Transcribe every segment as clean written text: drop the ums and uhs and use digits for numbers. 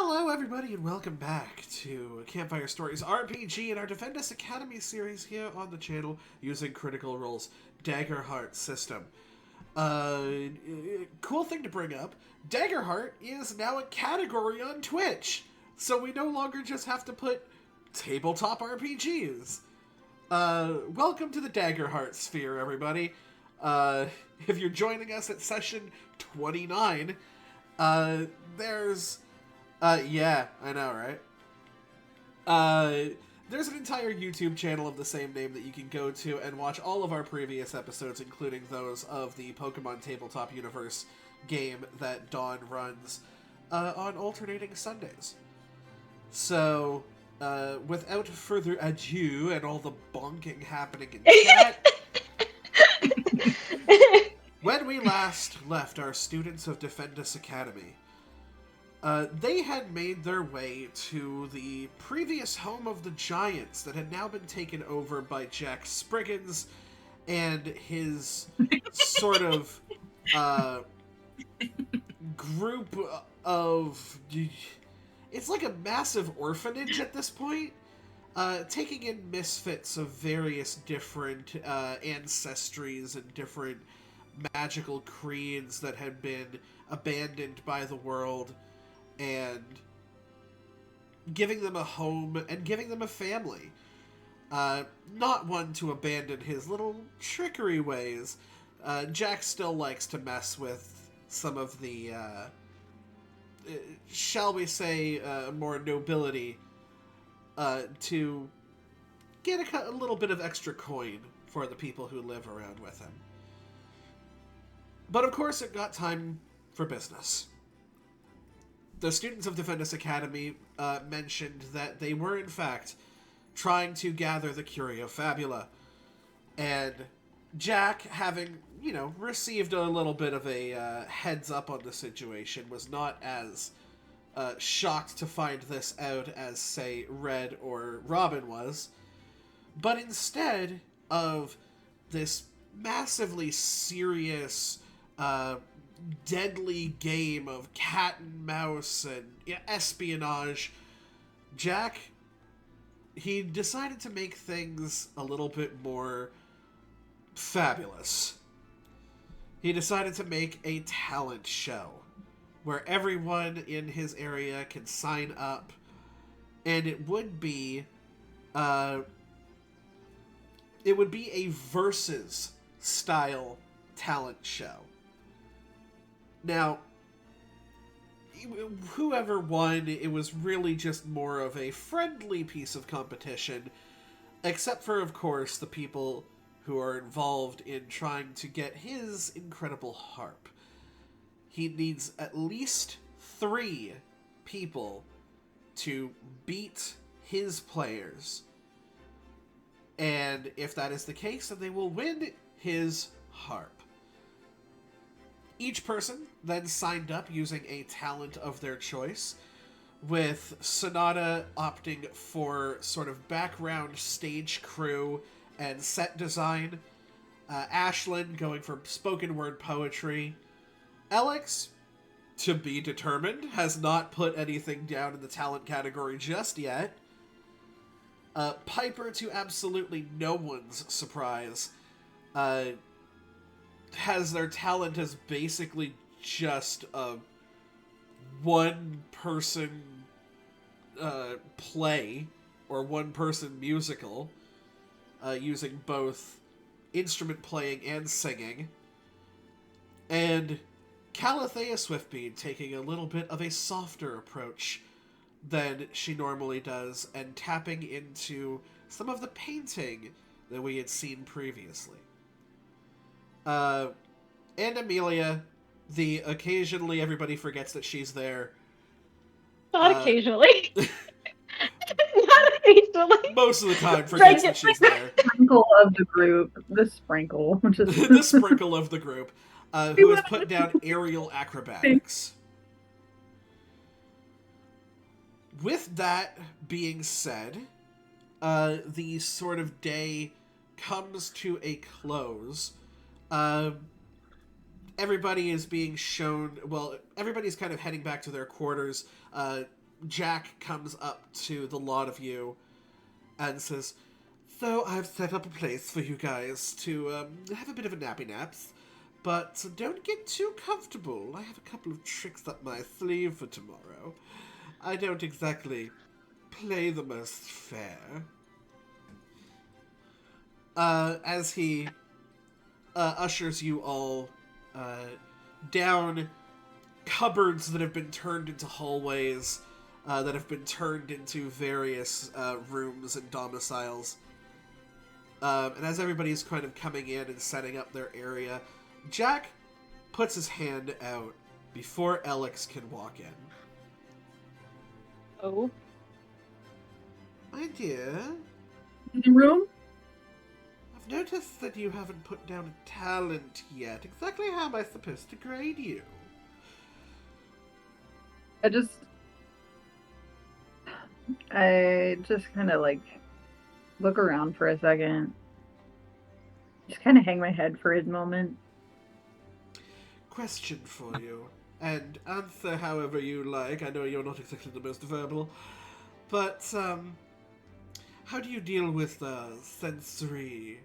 Hello, everybody, and welcome back to Campfire Stories RPG and our Defendus Academy series here on the channel using Critical Role's Daggerheart system. Cool thing to bring up, Daggerheart is now a category on Twitch, so we no longer just have to put tabletop RPGs. Welcome to the Daggerheart sphere, everybody. If you're joining us at session 29, yeah, I know, right? There's an entire YouTube channel of the same name that you can go to and watch all of our previous episodes, including those of the Pokemon Tabletop Universe game that Dawn runs on alternating Sundays. So, without further ado and all the bonking happening in chat, when we last left our students of Defendus Academy, they had made their way to the previous home of the Giants that had now been taken over by Jack Spriggans and his sort of group of... It's like a massive orphanage at this point, taking in misfits of various different ancestries and different magical creeds that had been abandoned by the world, and giving them a home and giving them a family. Not one to abandon his little trickery ways. Jack still likes to mess with some of the, shall we say, more nobility, to get a little bit of extra coin for the people who live around with him. But of course it got time for business. The students of Defendus Academy mentioned that they were, in fact, trying to gather the Curio Fabula. And Jack, having, received a little bit of a heads up on the situation, was not as shocked to find this out as, say, Red or Robin was. But instead of this massively serious... deadly game of cat and mouse and espionage, Jack, he decided to make things a little bit more fabulous. He decided to make a talent show where everyone in his area can sign up, and it would be a versus style talent show. Now, whoever won, it was really just more of a friendly piece of competition, except for, of course, the people who are involved in trying to get his incredible harp. He needs at least 3 people to beat his players. And if that is the case, then they will win his harp. Each person then signed up using a talent of their choice, with Sonata opting for sort of background stage crew and set design, Ashlyn going for spoken word poetry, Alex, to be determined, has not put anything down in the talent category just yet, Piper, to absolutely no one's surprise, has their talent as basically just a one-person play, or one-person musical, using both instrument playing and singing. And Calathea Swiftbeard taking a little bit of a softer approach than she normally does, and tapping into some of the painting that we had seen previously. And Amelia, the occasionally everybody forgets that she's there. Not occasionally. Not occasionally. Most of the time forgets that she's there. The sprinkle of the group. The sprinkle. The sprinkle of the group, who has put down aerial acrobatics. With that being said, the sort of day comes to a close. Everybody is being shown, well, everybody's kind of heading back to their quarters. Jack comes up to the lot of you and says, "So I've set up a place for you guys to have a bit of a nappy naps, but don't get too comfortable. I have a couple of tricks up my sleeve for tomorrow. I don't exactly play the most fair." As he ushers you all down cupboards that have been turned into hallways, that have been turned into various rooms and domiciles. And as everybody's kind of coming in and setting up their area, Jack puts his hand out before Alex can walk in. Oh. My dear, In the room? I've noticed that you haven't put down a talent yet. Exactly how am I supposed to grade you? I just kind of like look around for a second. Just kind of hang my head for a moment. Question for you, and answer however you like. I know you're not exactly the most verbal, but how do you deal with sensory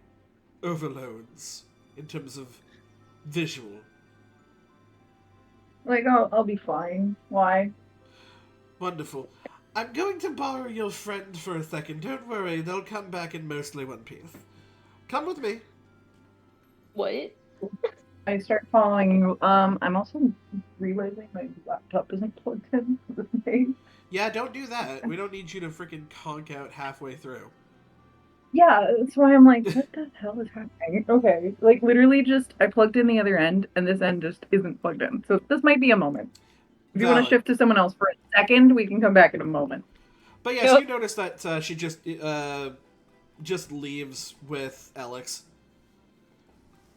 overloads in terms of visual? Like, I'll be fine. Why? Wonderful. I'm going to borrow your friend for a second. Don't worry, they'll come back in mostly one piece. Come with me. What? I start following you. I'm also realizing my laptop isn't plugged in for the thing. Yeah, don't do that. We don't need you to freaking conk out halfway through. Yeah, that's why I'm like, what the hell is happening? Okay, like literally just I plugged in the other end, and this end just isn't plugged in. So this might be a moment. If you want to Valid. shift to someone else for a second, we can come back in a moment. But yes, you notice that she just leaves with Alex.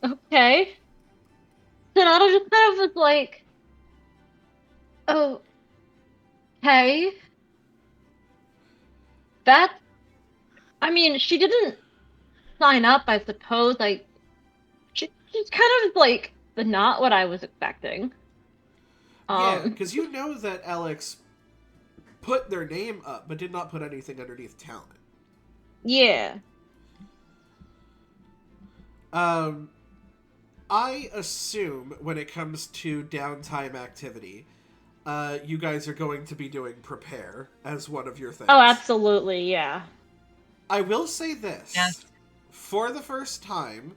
Okay. Sonata just kind of was like, oh, okay. That, I mean, she didn't sign up, I suppose. Like, she's kind of like not what I was expecting. Yeah, because you know that Alex put their name up, but did not put anything underneath talent. Yeah. I assume when it comes to downtime activity, you guys are going to be doing prepare as one of your things. Oh, absolutely, yeah. I will say this. Yes. For the first time,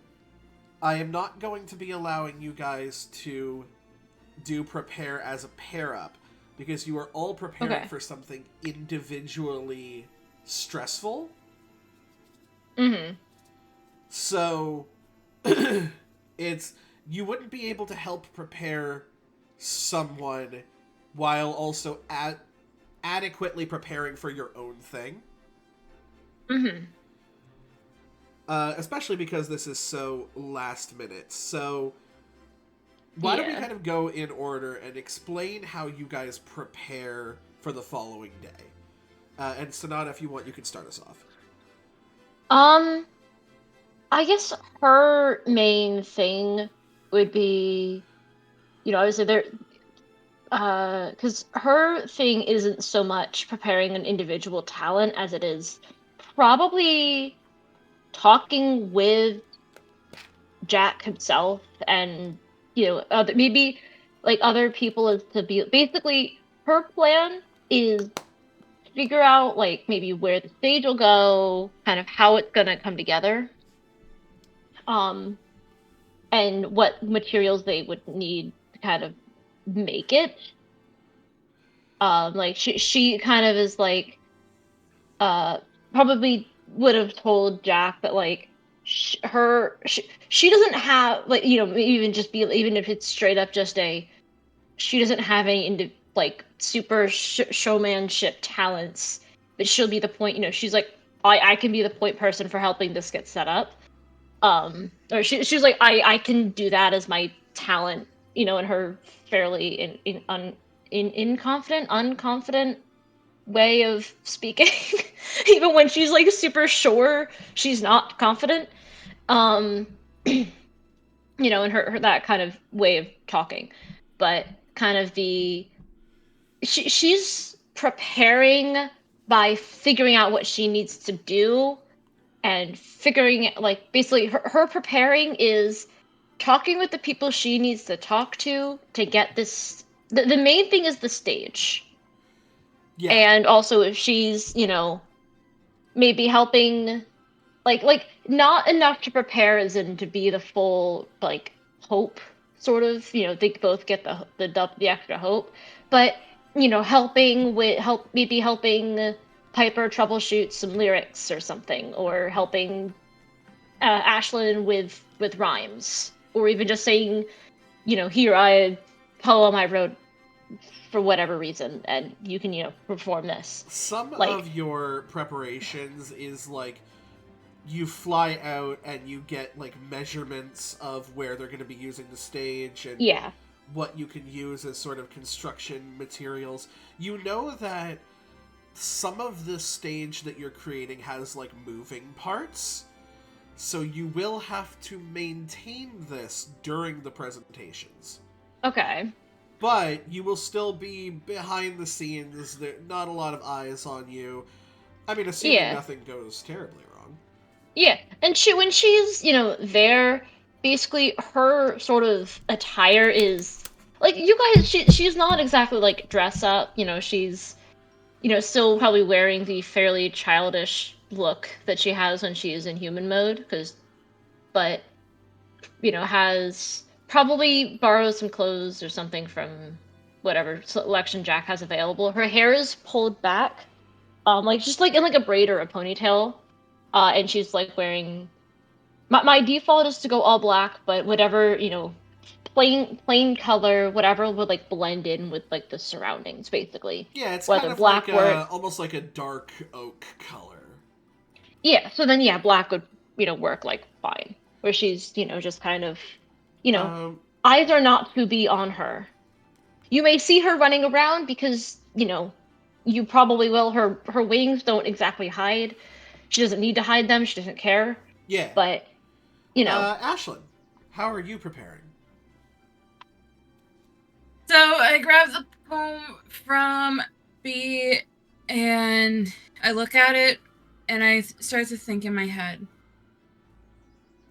I am not going to be allowing you guys to do prepare as a pair-up, because you are all preparing for something individually stressful. Mm-hmm. So, you wouldn't be able to help prepare someone while also adequately preparing for your own thing. Mm-hmm. Especially because this is so last minute. So, why don't we kind of go in order and explain how you guys prepare for the following day? And Sonata, if you want, you can start us off. I guess her main thing would be, obviously there, because her thing isn't so much preparing an individual talent as it is probably talking with Jack himself and, maybe like other people as to be, basically her plan is figure out like maybe where the stage will go, kind of how it's gonna come together. And what materials they would need to kind of make it. Like she kind of is like, probably would have told Jack that like she doesn't have like even if it's straight up just she doesn't have any like super showmanship talents, but she'll be the point. She's like I can be the point person for helping this get set up. Or she's like I can do that as my talent, in her fairly unconfident way of speaking. Even when she's like super sure she's not confident. um in her that kind of way of talking. But kind of she's preparing by figuring out what she needs to do and figuring like basically her preparing is talking with the people she needs to talk to get this the main thing is the stage. Yeah. And also if she's, maybe helping like not enough to prepare as in to be the full like hope sort of, they both get the extra hope, but helping Piper troubleshoot some lyrics or something, or helping Ashlyn with rhymes, or even just saying, here I poem I wrote for whatever reason, and you can perform this. Some Like, of your preparations is like you fly out and you get like measurements of where they're going to be using the stage and yeah, what you can use as sort of construction materials. You know that some of the stage that you're creating has like moving parts, so you will have to maintain this during the presentations. okay. But you will still be behind the scenes. There not a lot of eyes on you. I mean, assuming Yeah. nothing goes terribly wrong. Yeah, and when she's, there, basically her sort of attire is like, you guys, she's not exactly like dress up, she's, still probably wearing the fairly childish look that she has when she is in human mode, but, has probably borrowed some clothes or something from whatever selection Jack has available. Her hair is pulled back, like just like in like a braid or a ponytail, and she's like wearing my default is to go all black, but whatever, plain color, whatever would like blend in with like the surroundings, basically. Yeah, it's kind Whether of like black work, almost like a dark oak color. yeah. So then, yeah, black would work like fine. Where she's just kind of, you know, Um, eyes are not to be on her. You may see her running around because you probably will. Her wings don't exactly hide. She doesn't need to hide them. She doesn't care. yeah. But Ashlyn, how are you preparing? So I grab the poem from B and I look at it and I start to think in my head.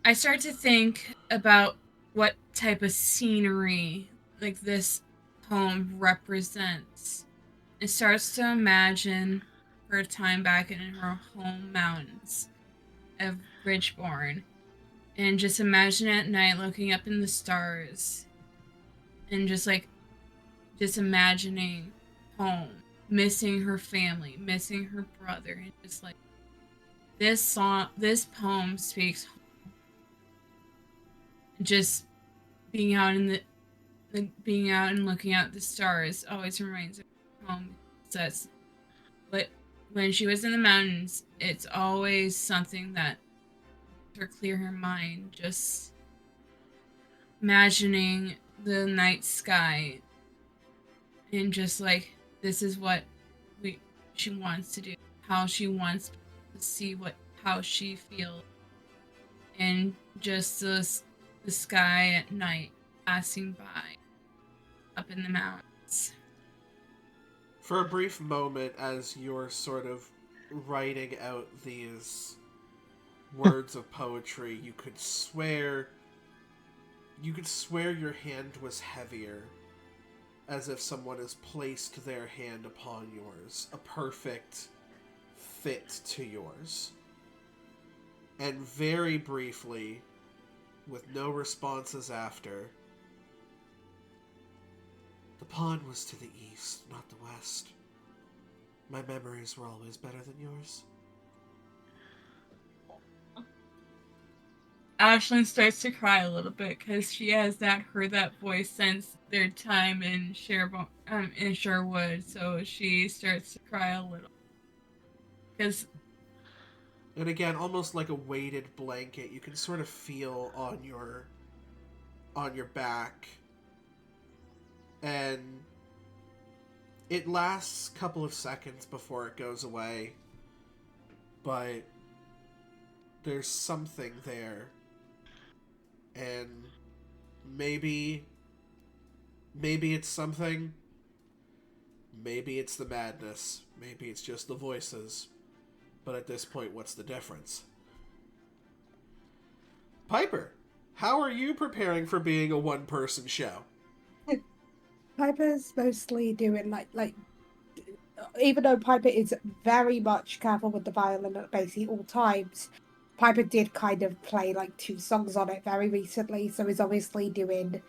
I start to think about what type of scenery like this poem represents. It starts to imagine her time back in her home mountains of Ridgeborn, and just imagine at night looking up in the stars and just imagining home, missing her family, missing her brother, and just like this poem speaks home. Just being out in being out and looking at the stars always reminds her of home. Says, but when she was in the mountains, it's always something that her clear her mind. Just imagining the night sky, and just like this is what she wants to do, how she wants to see how she feels, and just the sky at night passing by up in the mountains. For a brief moment, as you're sort of writing out these words of poetry, you could swear your hand was heavier, as if someone has placed their hand upon yours, a perfect fit to yours. And very briefly, with no responses after, the pond was to the east, not the west. My memories were always better than yours. Ashlyn starts to cry a little bit because she has not heard that voice since their time in Sherwood, so she starts to cry a little. And again, almost like a weighted blanket, you can sort of feel on your back. And it lasts a couple of seconds before it goes away. But there's something there. And maybe it's something. Maybe it's the madness. Maybe it's just the voices. But at this point, what's the difference? Piper, how are you preparing for being a one-person show? Piper's mostly doing like even though Piper is very much careful with the violin at basically all times, Piper did kind of play like 2 songs on it very recently, so he's obviously doing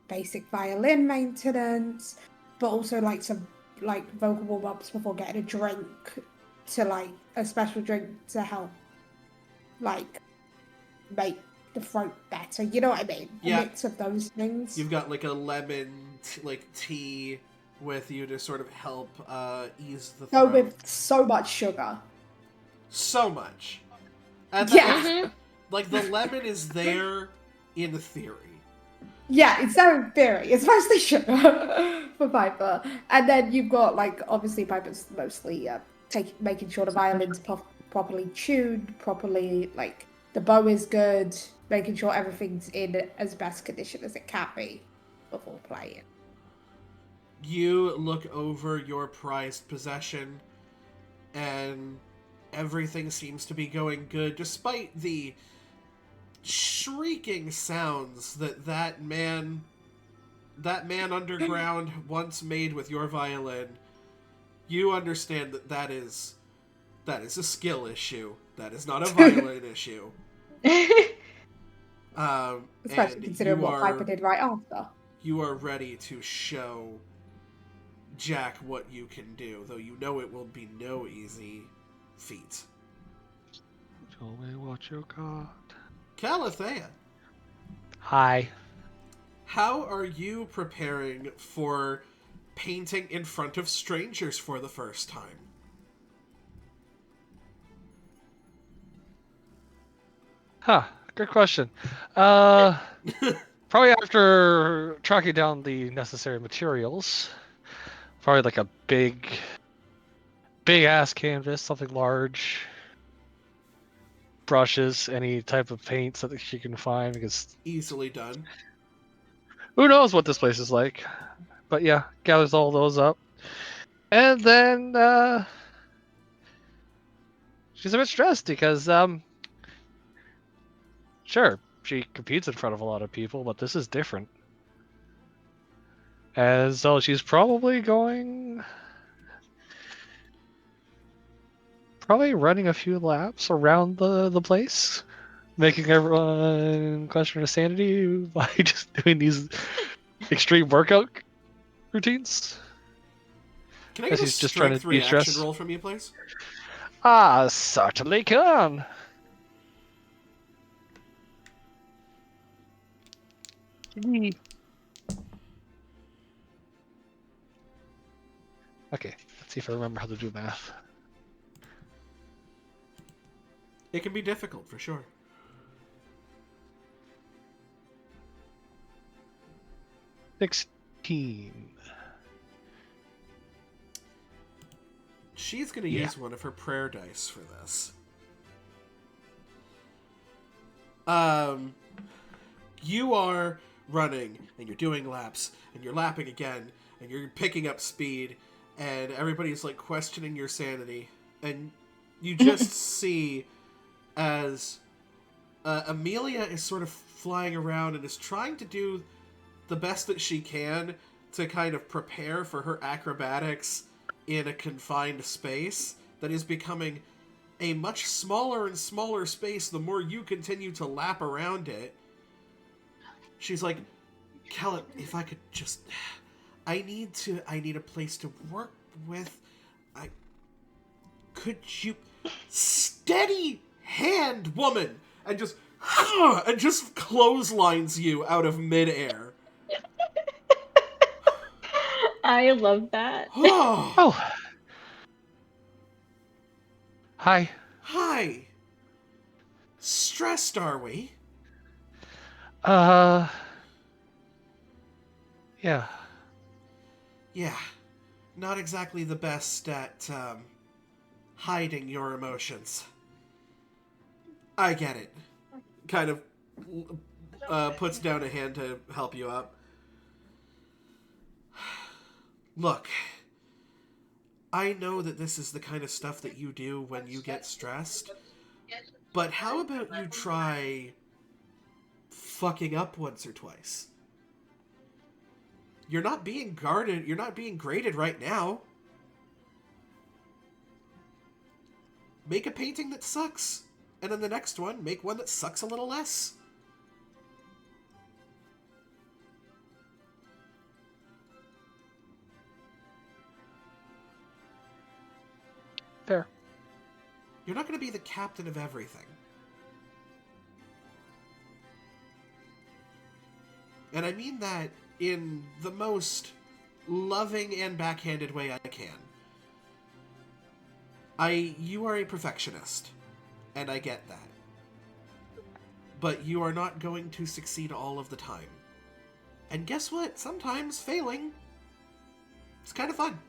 basic violin maintenance, but also like some like vocal warm-ups before getting a drink to like a special drink to help like make the throat better. You know what I mean? Yeah. A mix of those things. You've got like a lemon tea with you to sort of help ease the No, throat. with so much sugar. So much. And Yeah. that, like the lemon is there in theory. Yeah, it's not in theory. It's mostly sugar for Piper. And then you've got, like, obviously Piper's mostly making sure the violin's properly tuned, properly, like, the bow is good, making sure everything's in as best condition as it can be before playing. You look over your prized possession, and everything seems to be going good, despite the shrieking sounds that man underground once made with your violin. You understand that is a skill issue. That is not a violin issue. Especially considering what Piper did right after. You are ready to show Jack what you can do, though you know it will be no easy feat. Tell me what you got. Calathea, Hi. how are you preparing for painting in front of strangers for the first time? Huh. Good question. Probably after tracking down the necessary materials. Probably like a big ass canvas, something large. Brushes, any type of paints that she can find, because Easily done. who knows what this place is like. But yeah, gathers all those up. And then she's a bit stressed because sure, she competes in front of a lot of people, but this is different. And so she's probably running a few laps around the place, making everyone question her sanity by just doing these extreme workout routines. Can I get a She's just trying strength to reaction de-stress. roll from you, please? Certainly can. Okay, let's see if I remember how to do math. It can be difficult, for sure. $16. She's going to use one of her prayer dice for this. You are running, and you're doing laps, and you're lapping again, and you're picking up speed, and everybody's, like, questioning your sanity. And you just see as Amelia is sort of flying around and is trying to do the best that she can to kind of prepare for her acrobatics in a confined space that is becoming a much smaller and smaller space the more you continue to lap around it. She's like, Kellen, if I could just... I need a place to work with. Could you... Steady hand, woman! And just clotheslines you out of midair. I love that. Oh. Hi. Hi. Stressed, are we? Yeah. Yeah. Not exactly the best at, hiding your emotions. I get it. Kind of, puts down a hand to help you up. Look, I know that this is the kind of stuff that you do when you get stressed, but how about you try fucking up once or twice? You're not being guarded, you're not being graded right now. Make a painting that sucks, and then the next one, make one that sucks a little less. Fair. You're not going to be the captain of everything. And I mean that in the most loving and backhanded way I can. You are a perfectionist, and I get that. But you are not going to succeed all of the time. And guess what? Sometimes failing is kind of fun.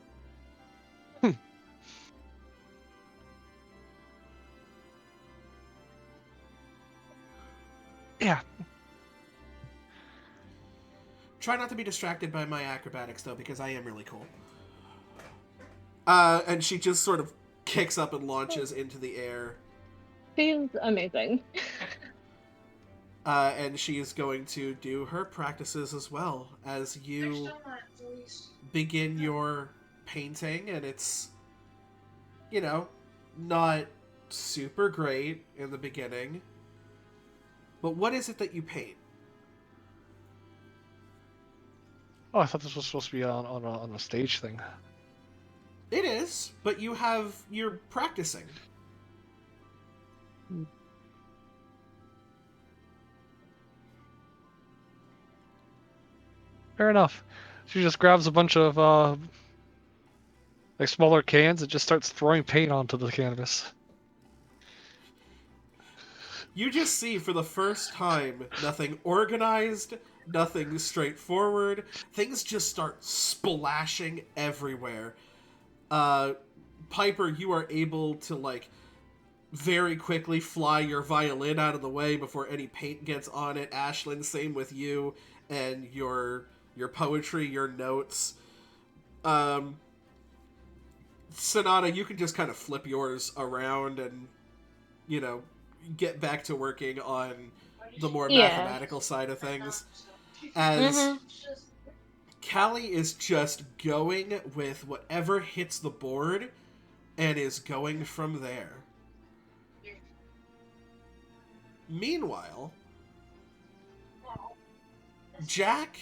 Yeah. Try not to be distracted by my acrobatics, though, because I am really cool. And she just sort of kicks up and launches into the air. She's amazing. And she is going to do her practices as well as you begin your painting, and it's, you know, not super great in the beginning. But what is it that you paint? Oh, I thought this was supposed to be on a stage thing. It is, but you're practicing. Fair enough. She just grabs a bunch of like smaller cans and just starts throwing paint onto the canvas. You just see for the first time nothing organized, nothing straightforward. Things just start splashing everywhere. Piper, you are able to, like, very quickly fly your violin out of the way before any paint gets on it. Ashlyn, same with you and your poetry, your notes. Sonata, you can just kind of flip yours around and, you know, get back to working on the more mathematical side of things. As Callie is just going with whatever hits the board and is going from there. Meanwhile, Jack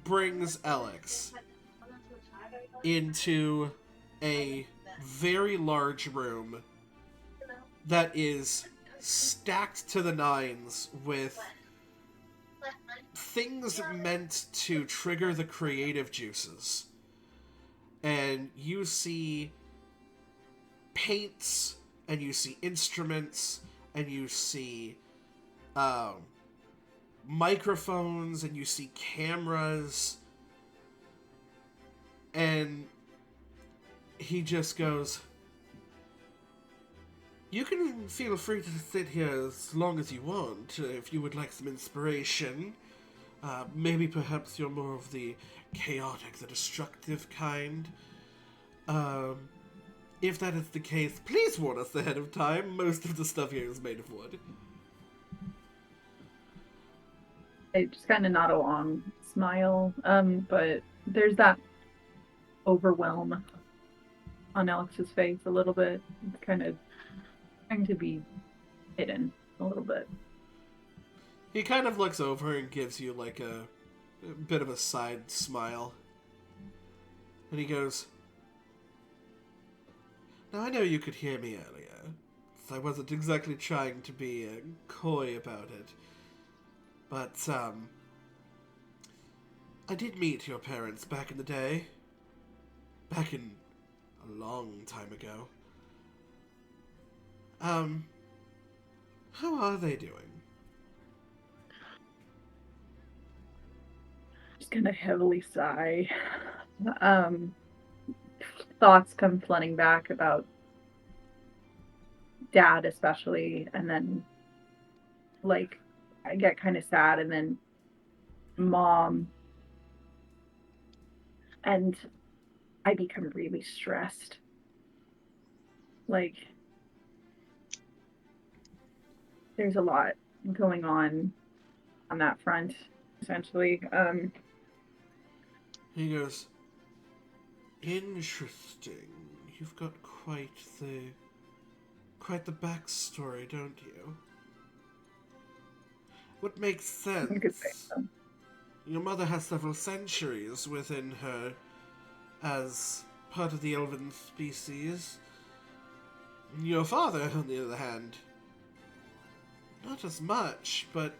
brings Alex into a very large room that is stacked to the nines with things meant to trigger the creative juices. And you see paints, and you see instruments, and you see microphones, and you see cameras. And he just goes, "You can feel free to sit here as long as you want, if you would like some inspiration. Maybe perhaps you're more of the chaotic, the destructive kind. If that is the case, please warn us ahead of time. Most of the stuff here is made of wood." I just kind of nod along, smile, but there's that overwhelm on Alex's face a little bit. It's kind of trying to be hidden a little bit. He kind of looks over and gives you like a bit of a side smile. And he goes, "Now I know you could hear me earlier. I wasn't exactly trying to be coy about it. But, I did meet your parents back in the day. Back in a long time ago. How are they doing?" Just gonna heavily sigh. Thoughts come flooding back about Dad especially, and then like I get kind of sad, and then Mom, and I become really stressed. Like, there's a lot going on that front, essentially. He goes, interesting. You've got quite the backstory, don't you? What makes sense? You could say so. Your mother has several centuries within her as part of the elven species. Your father, on the other hand, not as much, but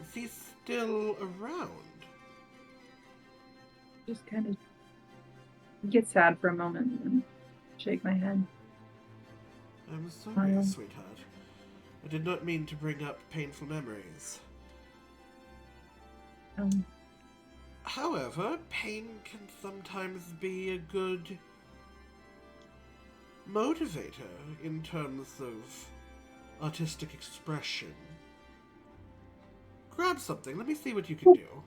is he still around? Just kind of get sad for a moment and shake my head. I'm sorry, sweetheart. I did not mean to bring up painful memories. However, pain can sometimes be a good motivator in terms of artistic expression. Grab something. Let me see what you can do.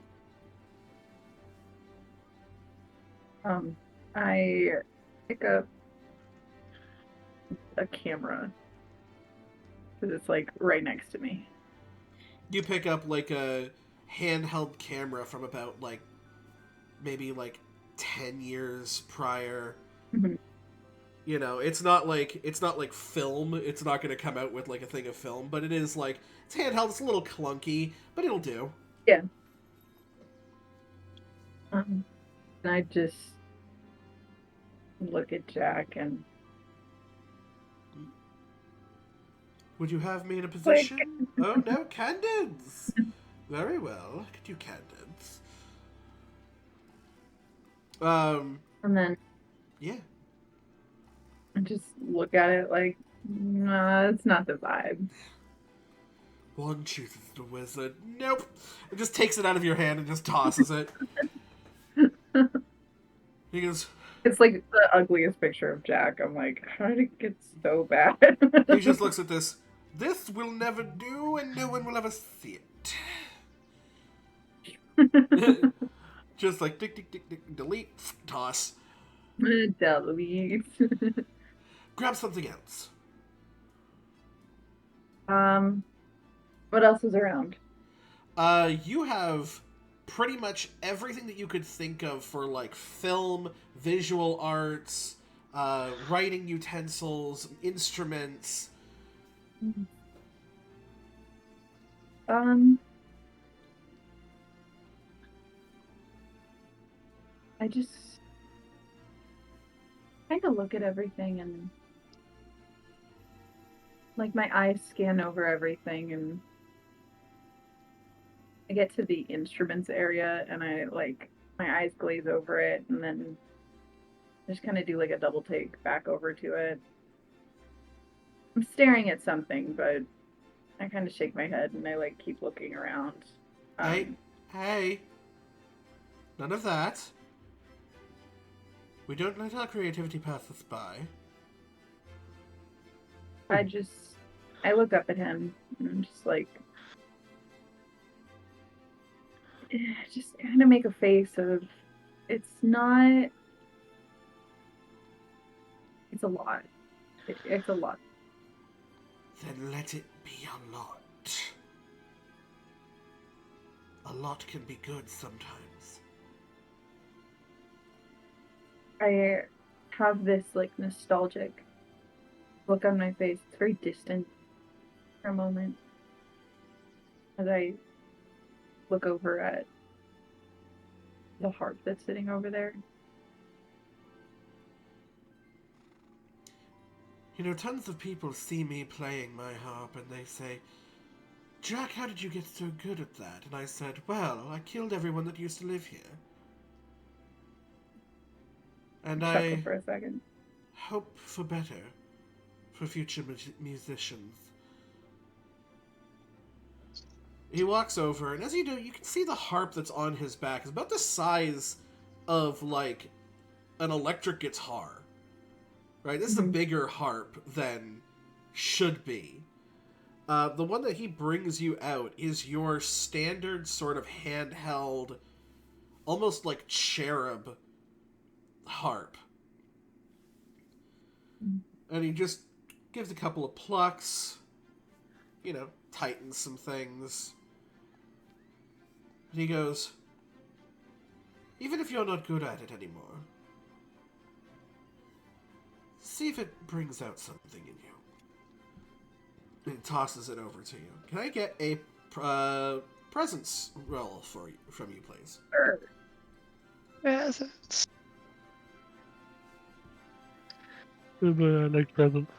I pick up a camera because it's like right next to me. You pick up like a handheld camera from about maybe 10 years prior. Mm-hmm. You know, it's not like film. It's not going to come out with like a thing of film, but it is like it's handheld. It's a little clunky, but it'll do. Yeah. And I just look at Jack and. Would you have me in a position? Oh no, candids. Very well. Could you candids? And then Yeah. I just look at it like, nah, it's not the vibe. One chooses the wizard. Nope. It just takes it out of your hand and just tosses it. He goes. It's like the ugliest picture of Jack. I'm like, how did it get so bad? He just looks at this. This will never do, and no one will ever see it. Just like tick, tick, tick, tick, delete, toss. Delete. Grab something else. What else is around? You have pretty much everything that you could think of for like film, visual arts, writing utensils, instruments. I just kind of look at everything and like my eyes scan over everything and I get to the instruments area and I like my eyes glaze over it and then just kind of do like a double take back over to it. I'm staring at something, but I kind of shake my head and I like keep looking around. Hey. None of that. We don't let our creativity pass us by. I look up at him and I'm just like, just kind of make a face of, it's not, it's a lot. It's a lot. Then let it be a lot. A lot can be good sometimes. I have this like nostalgic look on my face. It's very distant for a moment as I look over at the harp that's sitting over there. You know, tons of people see me playing my harp and they say, Jack, how did you get so good at that? And I said, well, I killed everyone that used to live here. And I for a second. Hope for better for future musicians. He walks over, and as you do, you can see the harp that's on his back. It's about the size of, like, an electric guitar. Right? This is a bigger harp than should be. The one that he brings you out is your standard sort of handheld, almost like cherub harp. And he just gives a couple of plucks, tightens some things. And he goes, even if you're not good at it anymore, see if it brings out something in you. And he tosses it over to you. Can I get a presence roll from you, please? Sure. Presents. Like presents.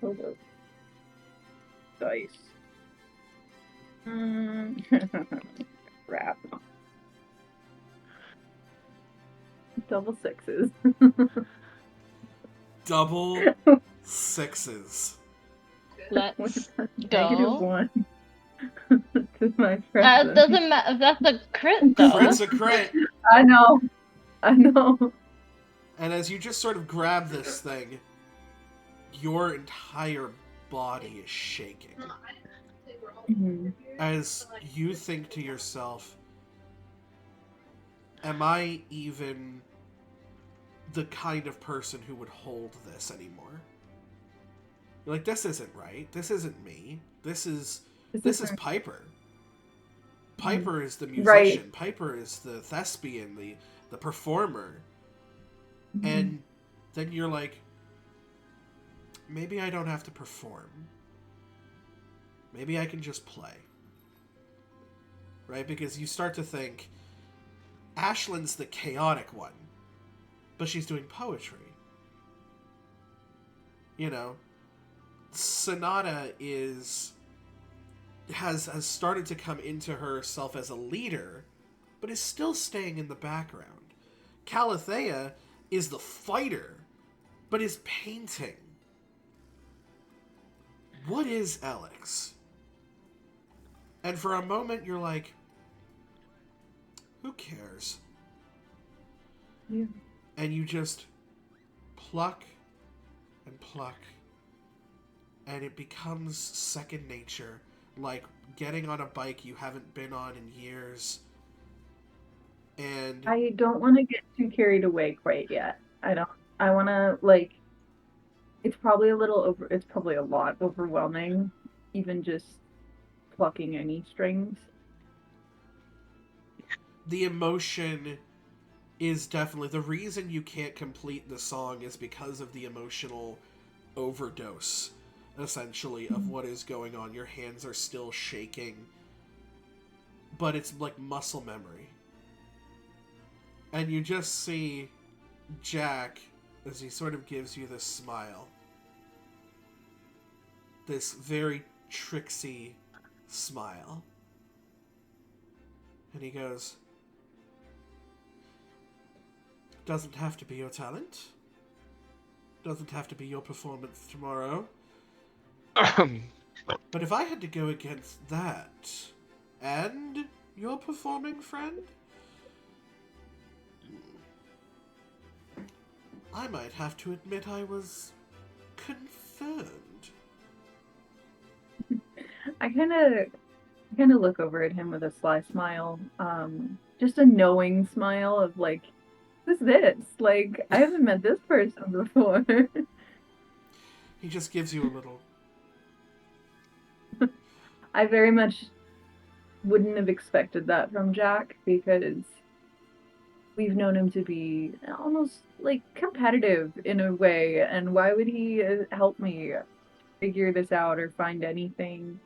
Hold up. Dice. Crap. Double sixes. Double sixes. Let's Negative go. 1. To my That present. doesn't matter. That's a crit, though. Crit's a crit. I know. And as you just sort of grab this thing, your entire body is shaking. Mhm. As you think to yourself, am I even the kind of person who would hold this anymore? You're like, this isn't right. This isn't me. This is Piper. Piper is the musician. Right. Piper is the thespian, the performer. Mhm. And then you're like, maybe I don't have to perform. Maybe I can just play. Right? Because you start to think, Ashlyn's the chaotic one, but she's doing poetry. Sonata has started to come into herself as a leader, but is still staying in the background. Calathea is the fighter, but is painting. What is Alex? And for a moment, you're like, who cares? Yeah. And you just pluck and pluck, and it becomes second nature, like getting on a bike you haven't been on in years. And I don't want to get too carried away quite yet. I want to, it's probably it's probably a lot overwhelming, even just plucking any strings. the emotion is definitely the reason you can't complete the song is because of the emotional overdose, essentially, of what is going on. Your hands are still shaking, but it's like muscle memory. And you just see Jack as he sort of gives you this smile. This very tricksy smile. And he goes, doesn't have to be your talent. Doesn't have to be your performance tomorrow. But if I had to go against that, and your performing friend, I might have to admit I was concerned. I kind of look over at him with a sly smile, just a knowing smile of like, who's this? Like, I haven't met this person before. He just gives you a little... I very much wouldn't have expected that from Jack, because we've known him to be almost like competitive in a way, and why would he help me figure this out or find anything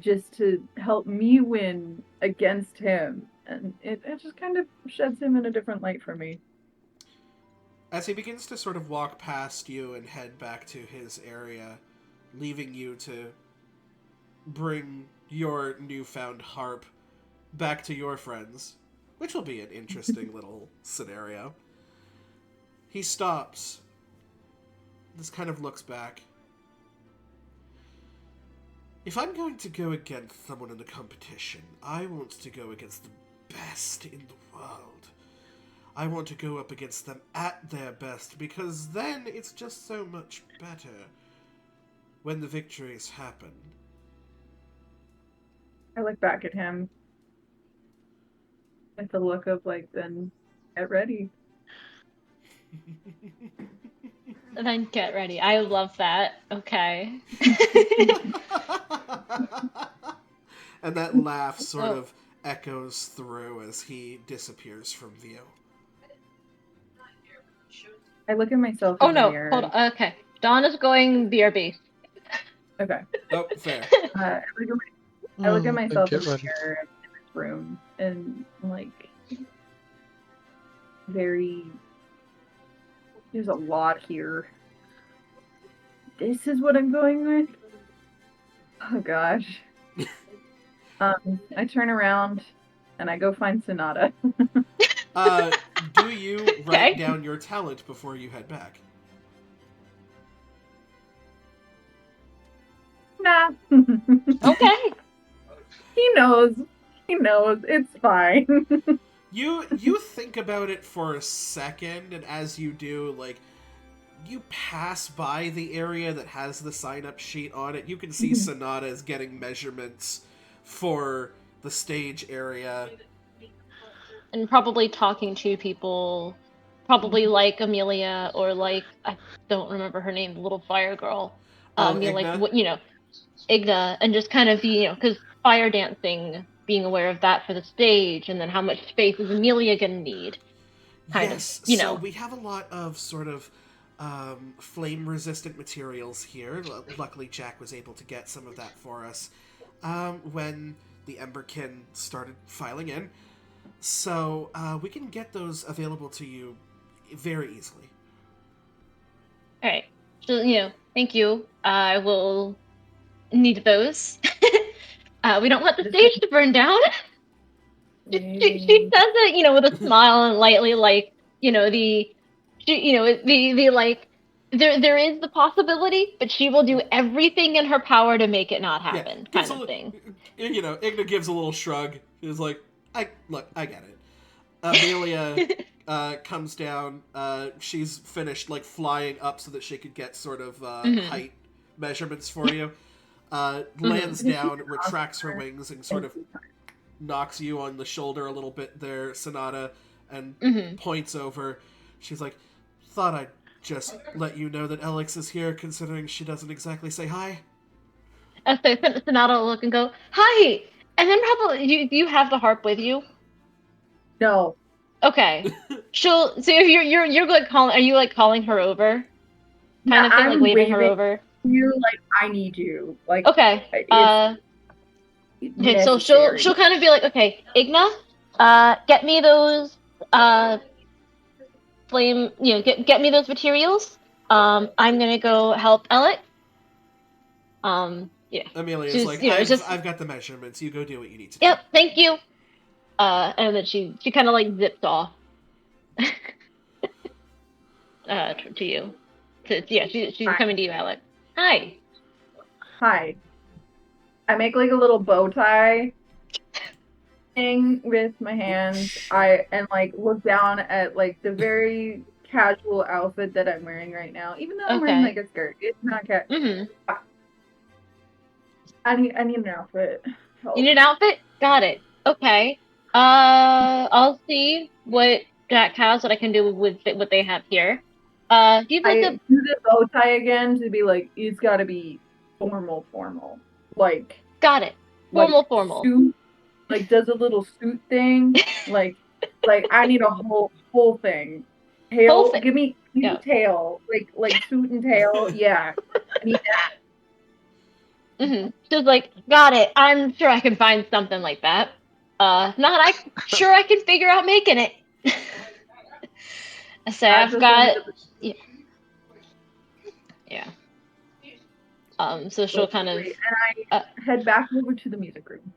just to help me win against him? And it just kind of sheds him in a different light for me. As he begins to sort of walk past you and head back to his area, leaving you to bring your newfound harp back to your friends, which will be an interesting little scenario. He stops. This kind of looks back. If I'm going to go against someone in a competition, I want to go against the best in the world. I want to go up against them at their best, because then it's just so much better when the victories happen. I look back at him With the look of like, then get ready. Then get ready. I love that. Okay. And that laugh sort Oh. of echoes through as he disappears from view. I look at myself Oh in the no, mirror. hold on. Okay. Dawn is going BRB. Okay. Oh, fair. I look at myself in Get the ready. mirror in this room and like there's a lot here. This is what I'm going with? Oh gosh. I turn around and I go find Sonata. Do you write Okay. down your talent before you head back? Nah. Okay. He knows. He knows. It's fine. You think about it for a second, and as you do, like, you pass by the area that has the sign-up sheet on it. You can see Sonata is getting measurements for the stage area. And probably talking to people, probably like Amelia or like I don't remember her name, the little fire girl. Oh, You know, like Igna? what Igna, and just kind of because fire dancing, being aware of that for the stage, and then how much space is Amelia gonna need? Kind of, Yes, so we have a lot of sort of flame-resistant materials here. Luckily, Jack was able to get some of that for us when the Emberkin started filing in. So we can get those available to you very easily. All right. So thank you. I will need those. We don't want the stage to burn down. She says it, with a smile and lightly, like, the like, there is the possibility, but she will do everything in her power to make it not happen, kind of thing. Igna gives a little shrug. She's like, I get it. Amelia comes down. She's finished, like, flying up so that she could get sort of height measurements for you. Lands down, retracts her wings, and sort of knocks you on the shoulder a little bit there, Sonata, and points over. She's like, thought I'd just let you know that Alex is here, considering she doesn't exactly say hi. So Sonata will look and go, hi! And then probably, do you have the harp with you? No. Okay. So you're like calling, are you like calling her over? Kind of thing, like waving her over? You like, I need you. Like, okay. Okay, so she'll kind of be like, okay, Igna, get me those flame, get me those materials. I'm gonna go help Alex. Yeah. Amelia's like, I've got the measurements. You go do what you need to do. Yep, thank you. And then she kind of like zips off. To you. She's coming to you, Alex. Hi. Hi. I make like a little bow tie thing with my hands. And like look down at like the very casual outfit that I'm wearing right now. Even though I'm wearing like a skirt, it's not casual. I need an outfit. Help. You need an outfit? Got it. Okay. I'll see what Jack has, what I can do with what they have here. Do you like do the bow tie again to be like, it's got to be formal. Like. Got it. Formal. Suit, like does a little suit thing. like I need a whole thing. Tail. Give me tail. Like suit and tail. Yeah. I need that. She's like, got it. I'm sure I can find something like that. Sure I can figure out making it. I say I've got. Yeah. So she'll kind of. And I head back over to the music room.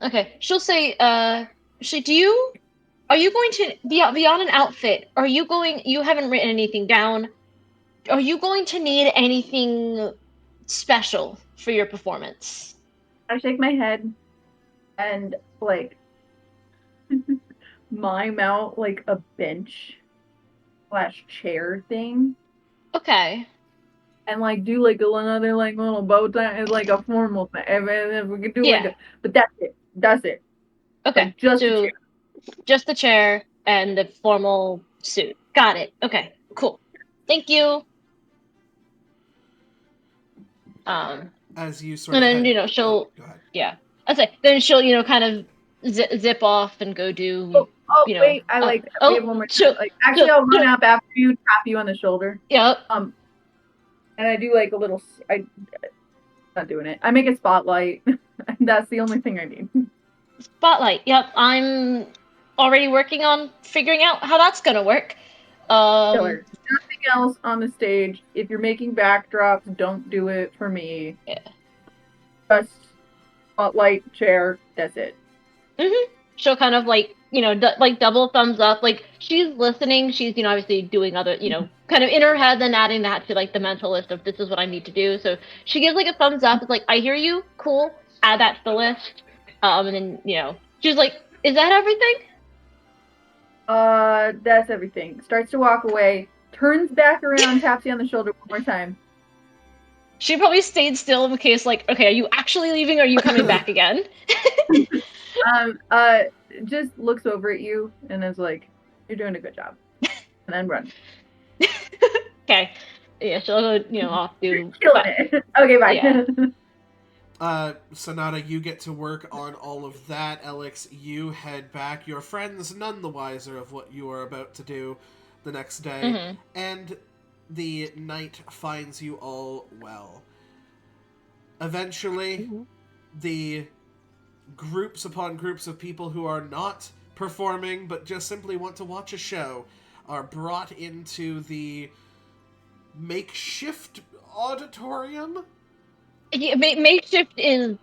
Okay. She'll say, are you going to beyond an outfit? You haven't written anything down. Are you going to need anything special for your performance? I shake my head and like mime out like a bench / chair thing. Okay. And like do like another like little bow tie is like a formal thing. If we could do but that's it. Okay. Like, just a chair. just the chair and the formal suit. Got it. Okay, cool. Thank you. As you sort And of then head, she'll go ahead. yeah. I say then she'll kind of zip off and go do Wait, I like wait one more time. Like actually, I'll run up after you, tap you on the shoulder. Yep. And I do like a little. Not doing it. I make a spotlight. That's the only thing I need. Spotlight. Yep. I'm already working on figuring out how that's gonna work. Killer. Nothing else on the stage. If you're making backdrops, don't do it for me. Yeah. Just spotlight, chair. That's it. Mm-hmm. She'll kind of like double thumbs up. Like she's listening. She's obviously doing other kind of in her head, then adding that to like the mental list of this is what I need to do. So she gives like a thumbs up. It's like I hear you. Cool. Add that to the list. And then she's like, is that everything? That's everything. Starts to walk away. Turns back around. Taps you on the shoulder one more time. She probably stayed still in case, like, okay, are you actually leaving or are you coming back again? Just looks over at you and is like, you're doing a good job. And then run. Okay. Yeah, she'll go, off to... Killing it. Okay, bye. Yeah. Sonata, you get to work on all of that. Alex, you head back. Your friends none the wiser of what you are about to do the next day. Mm-hmm. And the night finds you all well. Eventually, the groups upon groups of people who are not performing but just simply want to watch a show are brought into the makeshift auditorium. Yeah, makeshift is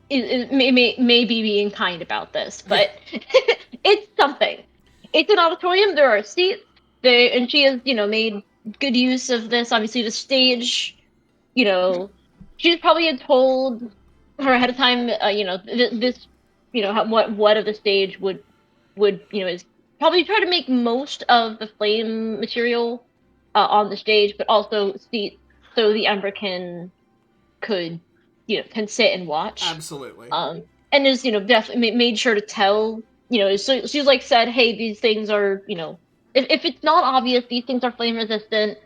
maybe being kind about this, but it's something. It's an auditorium. There are seats. And she has made good use of this. Obviously, the stage. She's probably told her ahead of time. This. What of the stage would is probably try to make most of the flame material on the stage, but also seats so the Ember could can sit and watch. Absolutely. And is definitely made sure to tell so she's like said, hey, these things are if it's not obvious, these things are flame resistant.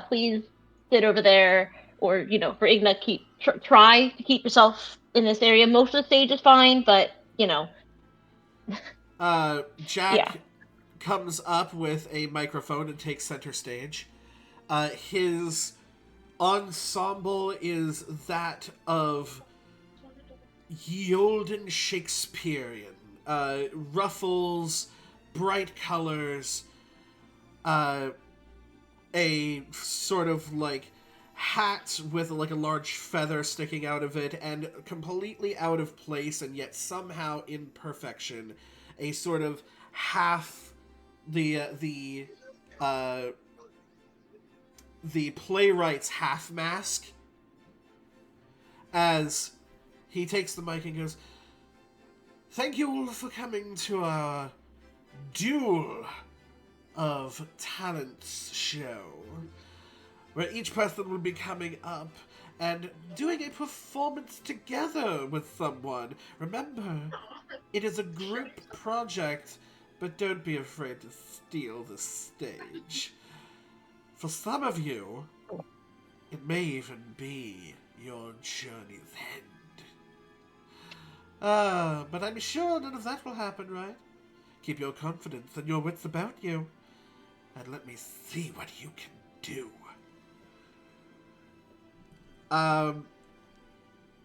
Please sit over there, or for Igna, try to keep yourself in this area. Most of the stage is fine, but Jack comes up with a microphone and takes center stage. His ensemble is that of ye olden Shakespearean. Ruffles, bright colors, a sort of like hat with like a large feather sticking out of it, and completely out of place and yet somehow in perfection, a sort of half the playwright's half mask, as he takes the mic and goes, "Thank you all for coming to our duel of talents show, where each person will be coming up and doing a performance together with someone. Remember, it is a group project, but don't be afraid to steal the stage. For some of you, it may even be your journey's end. But I'm sure none of that will happen, right? Keep your confidence and your wits about you, and let me see what you can do."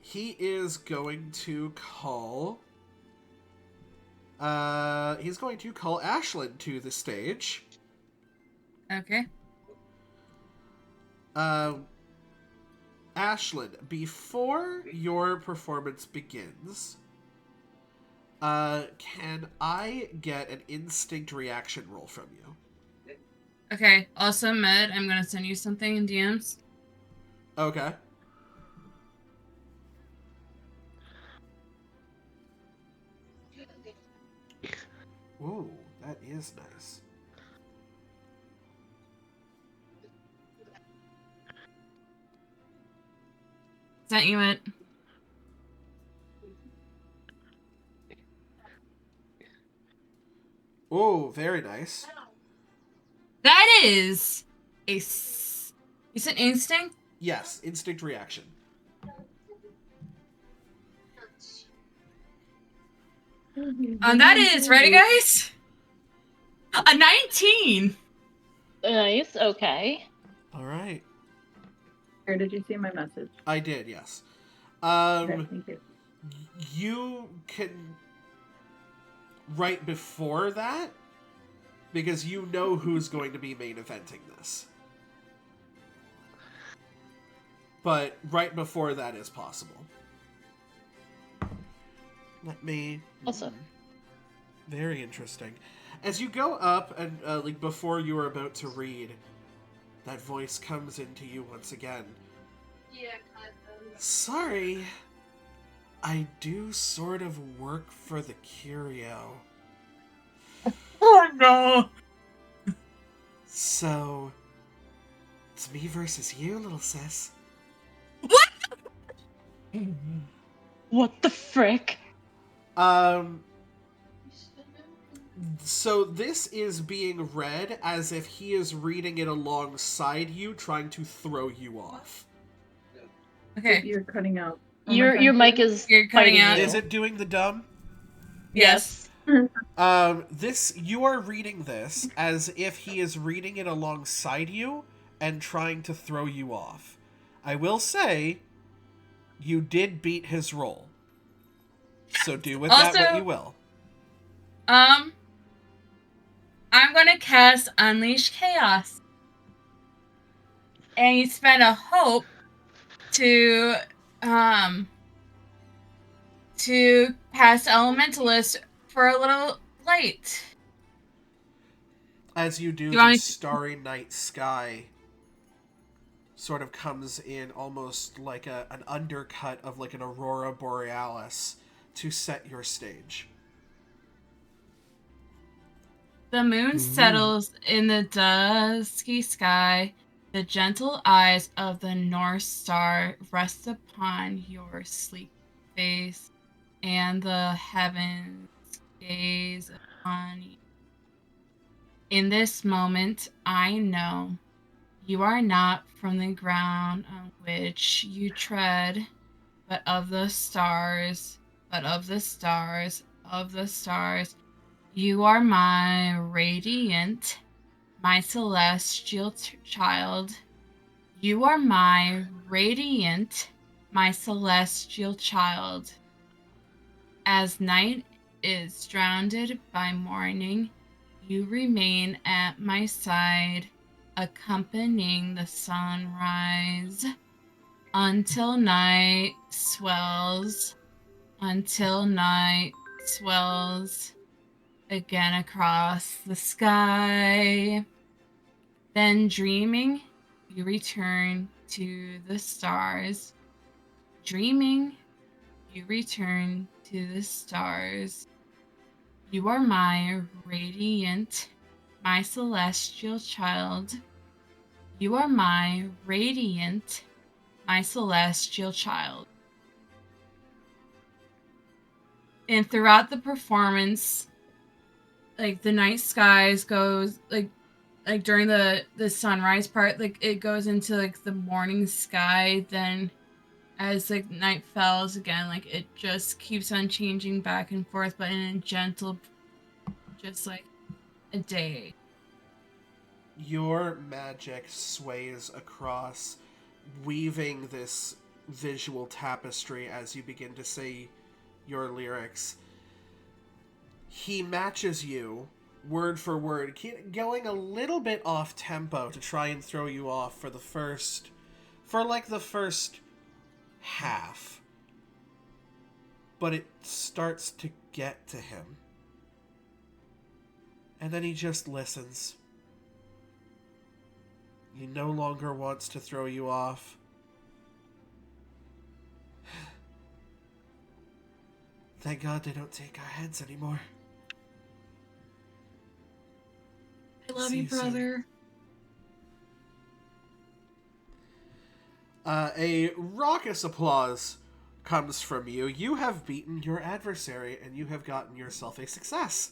He is going to call... he's going to call Ashlyn to the stage. Okay. Ashlyn, before your performance begins, can I get an instinct reaction roll from you? Okay. Also, Med, I'm gonna send you something in DMs. Okay. Ooh, that is nice. Sent you it. Oh, very nice. That is a. You said instinct? Yes, instinct reaction. That is ready, guys. A 19. Nice. Okay. All right. Or did you see my message? I did, yes. Okay, thank you. You can right before that, because you know who's going to be main eventing this. But right before that is possible. Let me... Awesome. Very interesting. As you go up, and like before you were about to read, that voice comes into you once again. Sorry, I do sort of work for the Curio. Oh no! So, it's me versus you, little sis. What? What the frick? So this is being read as if he is reading it alongside you, trying to throw you off. Okay. You're cutting out. Your mic is You're cutting fighting out. you. Is it doing the dumb? Yes. You are reading this as if he is reading it alongside you and trying to throw you off. I will say, you did beat his roll. So do with that what you will. I'm gonna cast Unleash Chaos. And you spend a hope to cast Elementalist for a little light. As you do, You want the me to- starry night sky sort of comes in almost like an undercut of like an aurora borealis to set your stage. The moon settles in the dusky sky. The gentle eyes of the North Star rest upon your sleek face, and the heavens gaze upon you. In this moment, I know you are not from the ground on which you tread, but of the stars, of the stars. You are my radiant, my celestial child. You are my radiant, my celestial child. As night is drowned by morning, you remain at my side, accompanying the sunrise until night swells again across the sky. Then dreaming, you return to the stars. Dreaming, you return to the stars. You are my radiant, my celestial child. You are my radiant, my celestial child. And throughout the performance, like the night skies goes like during the sunrise part, like it goes into like the morning sky. Then as like night falls again, like it just keeps on changing back and forth, but in a gentle, just like a day. Your magic sways across, weaving this visual tapestry as you begin to say your lyrics. He matches you word for word, going a little bit off tempo to try and throw you off for the first half. But it starts to get to him. And then he just listens. He no longer wants to throw you off. Thank God they don't take our heads anymore. I love See you, you soon. brother. A raucous applause comes from you. You have beaten your adversary, and you have gotten yourself a success.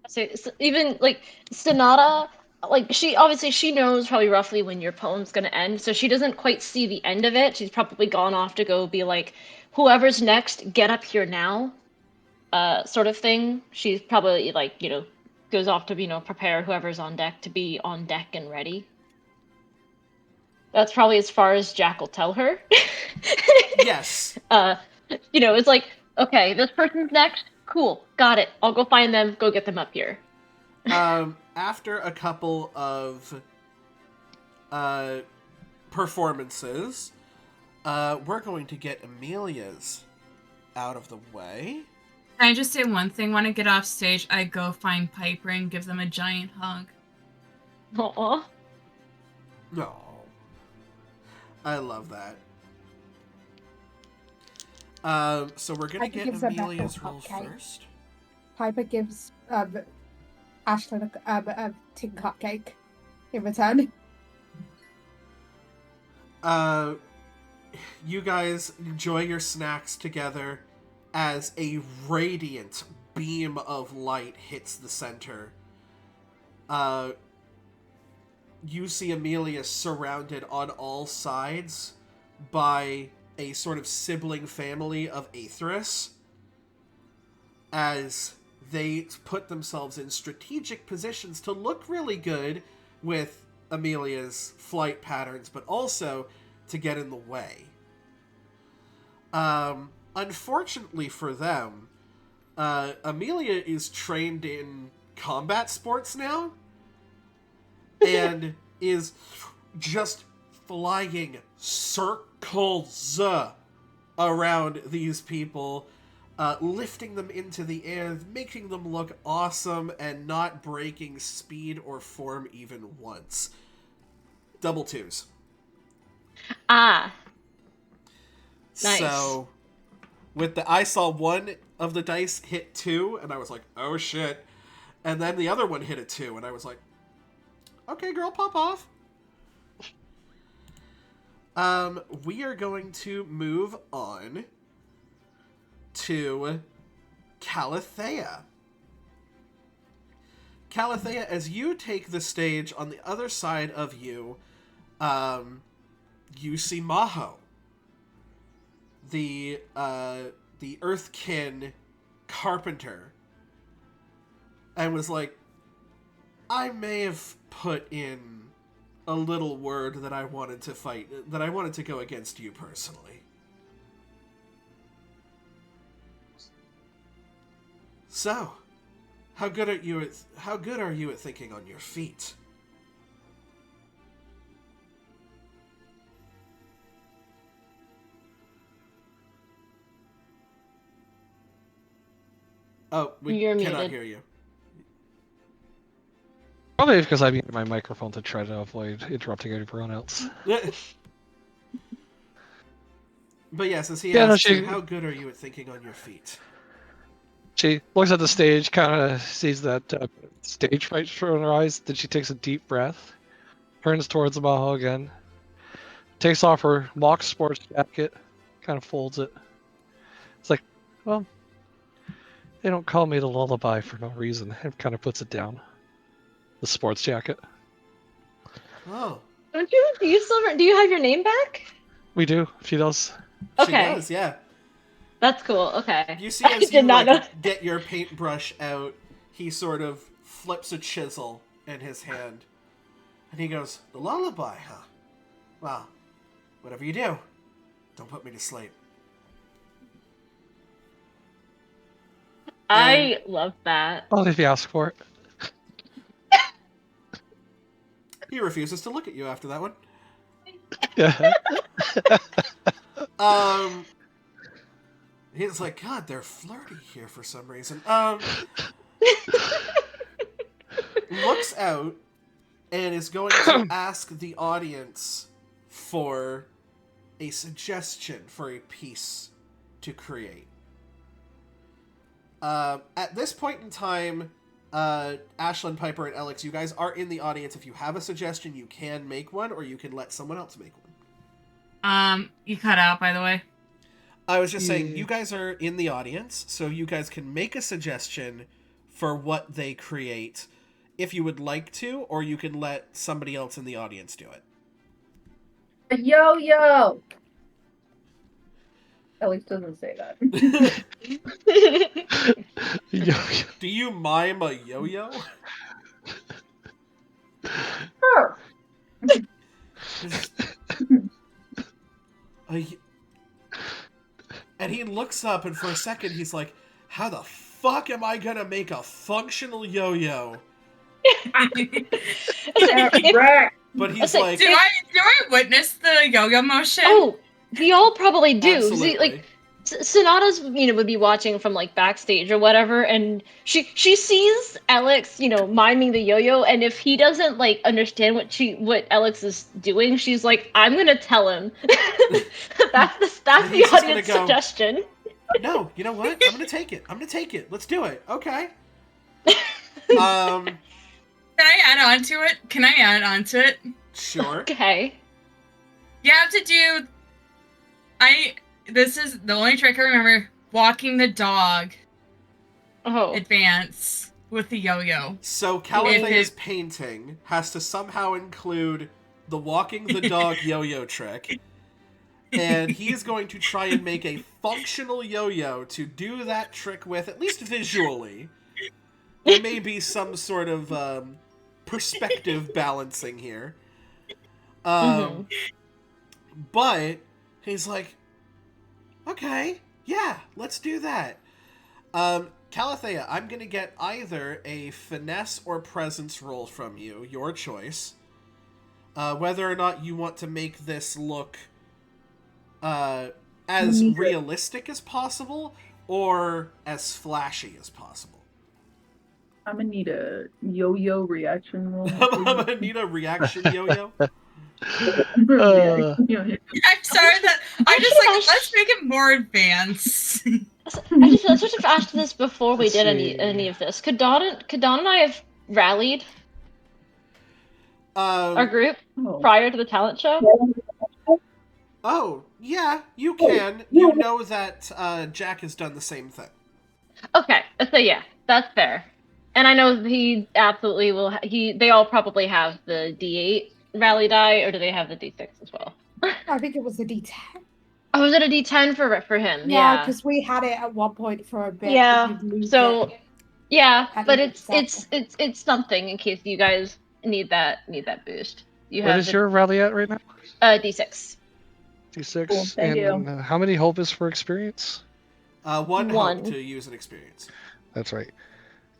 So even like Sonata, like she knows probably roughly when your poem's gonna end, so she doesn't quite see the end of it. She's probably gone off to go be like, whoever's next, get up here now, sort of thing. She's probably like, goes off to, prepare whoever's on deck to be on deck and ready. That's probably as far as Jack will tell her. Yes. It's like, okay, this person's next. Cool, got it. I'll go find them. Go get them up here. After a couple of performances, we're going to get Amelia's out of the way. Can I just say one thing? When I get off stage, I go find Piper and give them a giant hug. Aw. No. I love that. So we're gonna Piper get gives a Amelia's metal roll cupcake. first. Piper gives Ashlyn a tin cupcake in return. You guys enjoy your snacks together as a radiant beam of light hits the center. You see Amelia surrounded on all sides by a sort of sibling family of Aetherius as they put themselves in strategic positions to look really good with Amelia's flight patterns, but also to get in the way. Unfortunately for them, Amelia is trained in combat sports now and is just flying circles around these people, lifting them into the air, making them look awesome, and not breaking speed or form even once. Double twos. Ah. Nice. So, I saw one of the dice hit 2, and I was like, oh shit. And then the other one hit a 2, and I was like, okay, girl, pop off. We are going to move on to Calathea. Calathea, as you take the stage, on the other side of you, you see Maho, the Earthkin carpenter, and was like, I may have put in a little word that I wanted to fight, that I wanted to go against you personally. So, how good are you at thinking on your feet? Oh, we You're cannot muted. hear you. Probably because I muted my microphone to try to avoid interrupting everyone else. But yes, as he Yeah, no, asks you, how good are you at thinking on your feet? She looks at the stage, kind of sees that stage fright in her eyes, then she takes a deep breath, turns towards Maho again, takes off her mock sports jacket, kind of folds it. It's like, well, they don't call me the lullaby for no reason, and kind of puts it down. The sports jacket. Oh. Do you have your name back? We do. She does. She does, yeah. That's cool. Okay. You see, I as did you not know. get your paintbrush out, he sort of flips a chisel in his hand, and he goes, "The lullaby, huh? Well, whatever you do, don't put me to sleep." I love that. Well, if you ask for it. He refuses to look at you after that one. Yeah. He's like, God, they're flirty here for some reason. Looks out and is going to ask the audience for a suggestion for a piece to create. At this point in time, Ashlyn, Piper, and Alex, you guys are in the audience. If you have a suggestion, you can make one, or you can let someone else make one. You cut out, by the way. I was just saying, you guys are in the audience, so you guys can make a suggestion for what they create, if you would like to, or you can let somebody else in the audience do it. A yo-yo! Alex doesn't say that. Yo-yo. Do you mime a yo-yo? Sure. And he looks up, and for a second he's like, how the fuck am I gonna make a functional yo-yo? Right. But he's So, like, Do I witness the yo-yo motion? oh, we all probably do. absolutely. See, like, Sonata's, would be watching from like backstage or whatever, and she sees Alex, miming the yo-yo, and if he doesn't like understand what Alex is doing, she's like, I'm gonna tell him. that's And the he's just audience gonna go, suggestion. no, you know what? I'm gonna take it. Let's do it. Okay. Can I add on to it? Sure. Okay. You have to do. This is the only trick I remember. Walking the dog. Oh. Advance with the yo-yo. So Calathea's painting has to somehow include the walking the dog yo-yo trick. And he's going to try and make a functional yo-yo to do that trick with, at least visually. There may be some sort of perspective balancing here. But he's like, okay, yeah, let's do that. Calathea, I'm going to get either a finesse or presence roll from you, your choice. Whether or not you want to make this look as realistic as possible or as flashy as possible. I'm gonna need a yo-yo reaction roll. I'm gonna need a reaction yo-yo. I'm sorry that I just like let's make it more advanced. I should have asked this before we did any of this. Could Dawn and I have rallied our group prior to the talent show? Oh, yeah, you can. You know that Jack has done the same thing. Okay, so yeah, that's fair. And I know he absolutely will. They all probably have the D8 rally die, or do they have the D6 as well? I think it was a D10. Oh, was it a D10 for him? Yeah, because we had it at one point for a bit. Yeah. So, yeah, but it's something in case you guys need that boost. What is your rally at right now? D6. D6. Cool, thank and you. How many hope is for experience? One hope to use an experience. That's right.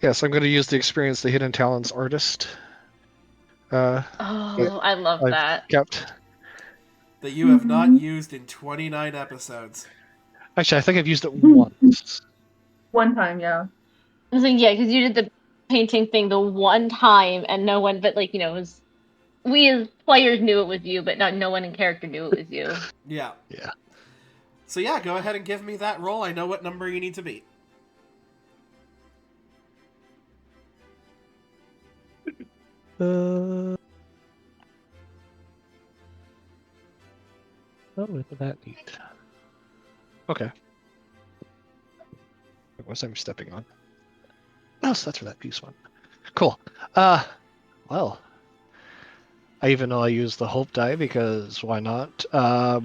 Yes, I'm going to use the experience, the Hidden Talents Artist. I love that. Kept. That you have not used in 29 episodes. Actually, I think I've used it once. One time, yeah. I was like, yeah, because you did the painting thing the one time, and no one, but like, it was, we as players knew it was you, but no one in character knew it was you. Yeah. Yeah. So yeah, go ahead and give me that roll. I know what number you need to beat. Oh, isn't that neat? Okay. What was I stepping on? Oh, so that's for that piece one. Cool. Well, even though I used the hope die because why not? I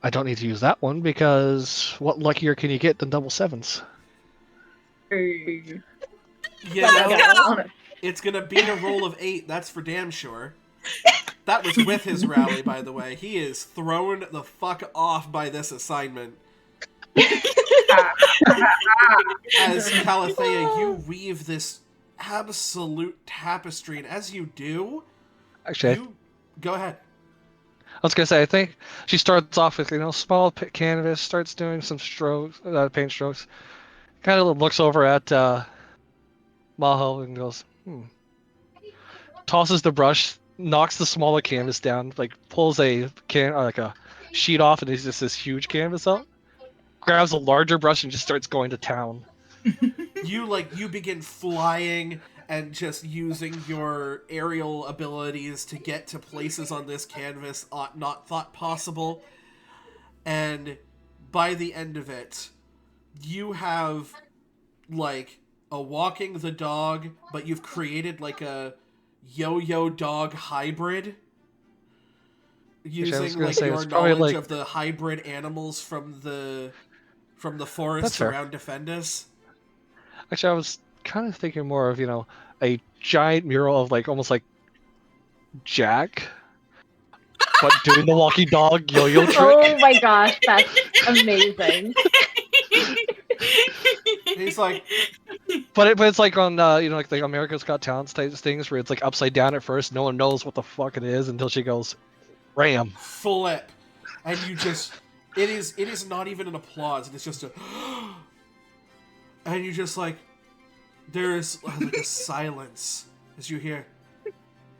don't need to use that one because what luckier can you get than double sevens? Hey. Yeah, it's gonna beat a roll of 8, that's for damn sure. That was with his rally, by the way. He is thrown the fuck off by this assignment. As Calathea, you weave this absolute tapestry, and as you do, Actually, go ahead. I was gonna say, I think she starts off with small canvas, starts doing some strokes, paint strokes. Kind of looks over at Maho and goes, tosses the brush, knocks the smaller canvas down, like pulls a sheet off, and it's just this huge canvas up. Grabs a larger brush and just starts going to town. You begin flying and just using your aerial abilities to get to places on this canvas not thought possible. And by the end of it, you have like a walking the dog, but you've created like a yo-yo dog hybrid using like your knowledge of the hybrid animals from the forests around Defendus. Actually, I was kind of thinking more of, a giant mural of like almost like Jack, but doing the walking dog yo-yo trick. Oh my gosh, that's amazing. He's like, but it's like on like the America's Got Talent type things where it's like upside down at first, no one knows what the fuck it is until she goes, ram. Flip, and you just it is not even an applause. It's just a, and you just like there's like a silence as you hear,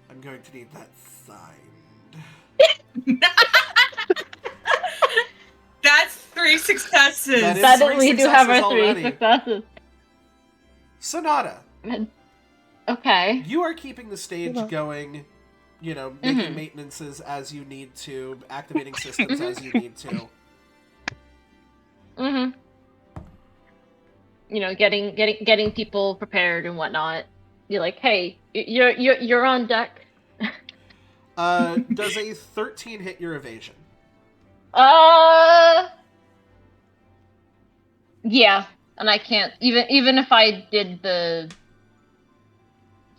I'm going to need that signed. That's 3 successes. We do have our 3 successes. Sonata. Okay. You are keeping the stage going, making maintenances as you need to, activating systems as you need to. Getting people prepared and whatnot. You're like, hey, you're on deck. Does a 13 hit your evasion? Yeah, and I can't even if I did the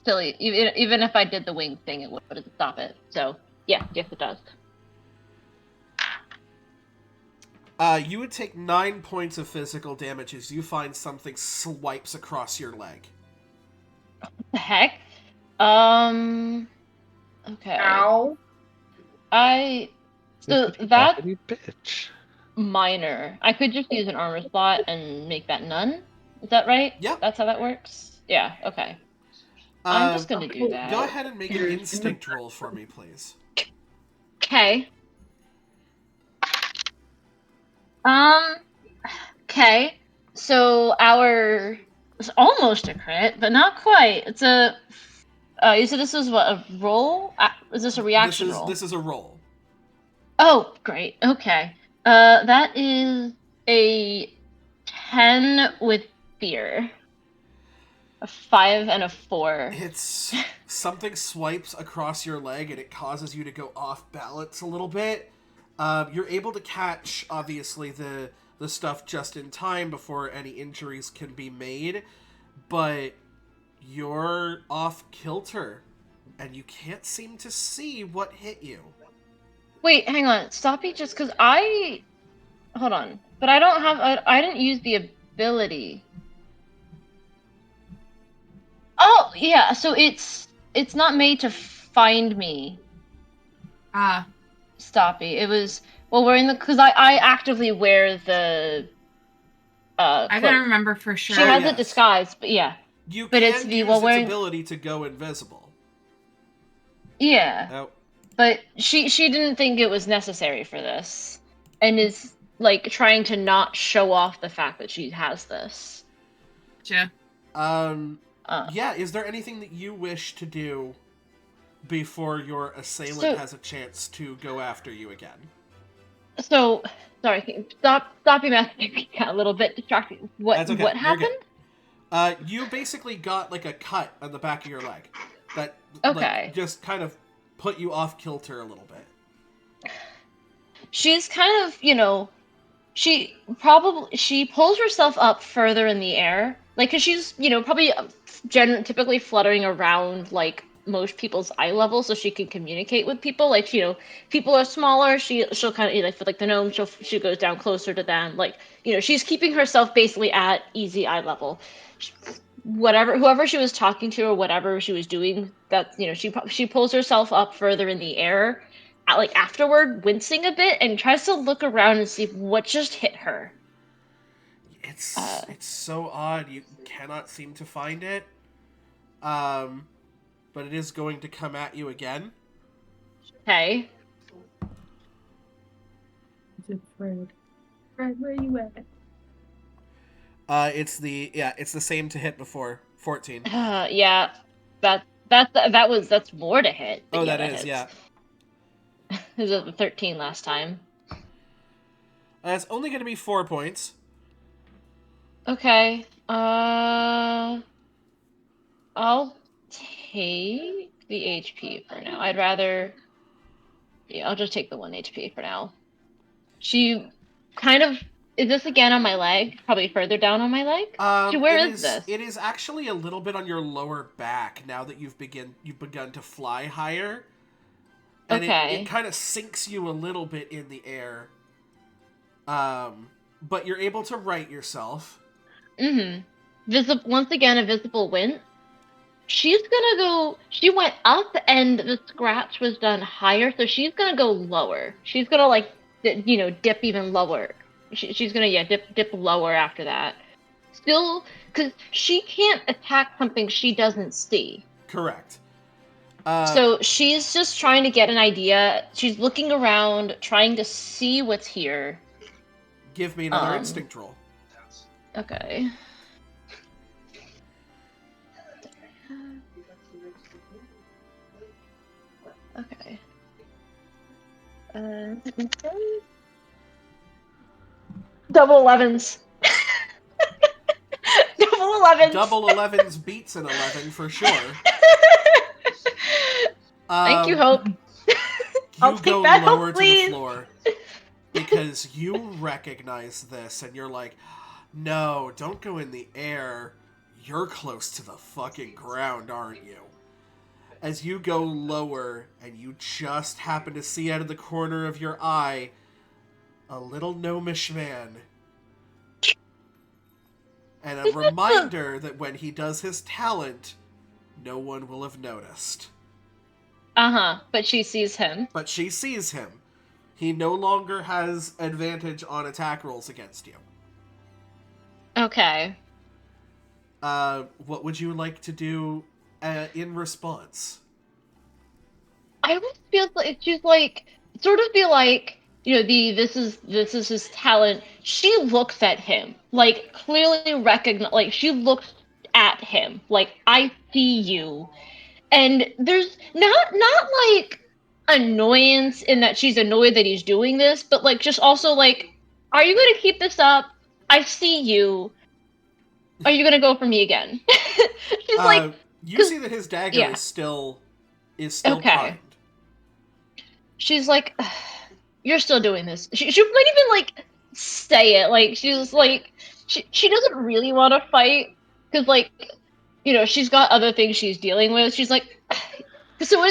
silly, even if I did the wing thing, it wouldn't stop it. So yeah, yes, it does. You would take 9 points of physical damage as you find something swipes across your leg. What the heck? Okay. Ow. So that's bitch. minor. I could just use an armor slot and make that none. Is that right? Yep. That's how that works? Yeah, okay. I'm just gonna do that. Go ahead and make an instinct roll for me, please. Okay. Okay. So it's almost a crit, but not quite. It's a. You said this was what, a roll? Is this a reaction roll? This is a roll. Oh, great. Okay. That is a 10 with fear. A 5 and a 4. It's something swipes across your leg and it causes you to go off balance a little bit. You're able to catch, obviously, the stuff just in time before any injuries can be made, but you're off kilter, and you can't seem to see what hit you. Wait, hang on. Stop it, just because hold on. But I didn't use the ability. Oh, yeah, so it's not made to find me. Stoppy. It was, well, because I actively wear the I gotta remember for sure. She has a disguise, but yeah. You but can it's the use its ability to go invisible. Yeah. Oh. But she didn't think it was necessary for this, and is like trying to not show off the fact that she has this. Yeah. Yeah. Is there anything that you wish to do before your assailant has a chance to go after you again? So, sorry, stop you, Matthew. Got a little bit distracted. What happened? You basically got like a cut on the back of your leg that like, just kind of put you off kilter a little bit. She's kind of, she pulls herself up further in the air, like, because she's, probably typically fluttering around like most people's eye level, so she can communicate with people. Like, people are smaller, she'll kind of, like, for like the gnome, she goes down closer to them. Like, she's keeping herself basically at easy eye level. Whoever she was talking to or whatever she was doing, that she pulls herself up further in the air, like afterward, wincing a bit, and tries to look around and see what just hit her. It's so odd. You cannot seem to find it. But it is going to come at you again. Okay. Is it Fred? Fred, where are you at? It's the same to hit before. 14. Yeah. That's more to hit. Oh, that is, yeah. It was a 13 last time. It's only going to be 4 points. Okay. I'll take the HP for now. I'd rather. Yeah, I'll just take the 1 HP for now. She kind of. Is this again on my leg? Probably further down on my leg? Where is this? It is actually a little bit on your lower back now that you've begun to fly higher. And Okay. it kind of sinks you a little bit in the air. But you're able to right yourself. Once again, a visible wince. She's gonna go. She went up, and the scratch was done higher, so she's gonna go lower. She's gonna like, dip even lower. She's gonna dip lower after that. Still, because she can't attack something she doesn't see. Correct. So she's just trying to get an idea. She's looking around, trying to see what's here. Give me another instinct roll. Okay. Okay. Double 11s. Double 11s. Double 11s beats an 11 for sure. Thank you, Hope. You go lower to the floor because you recognize this and you're like, no, don't go in the air. You're close to the fucking ground, aren't you? As you go lower and you just happen to see out of the corner of your eye a little gnomish man. And a reminder that when he does his talent, no one will have noticed. But she sees him. But she sees him. He no longer has advantage on attack rolls against you. Okay. What would you like to do in response? I would feel like she's like, sort of be like, this is his talent. She looks at him, like clearly recognize, like she looks at him, like I see you, and there's not like annoyance in that she's annoyed that he's doing this, but like just also like, are you gonna keep this up? I see you. Are you gonna go for me again? She's like, you see that his dagger is still okay. primed. She's like, you're still doing this. She might even like say it. Like she's like, she doesn't really want to fight because like, she's got other things she's dealing with. She's like, so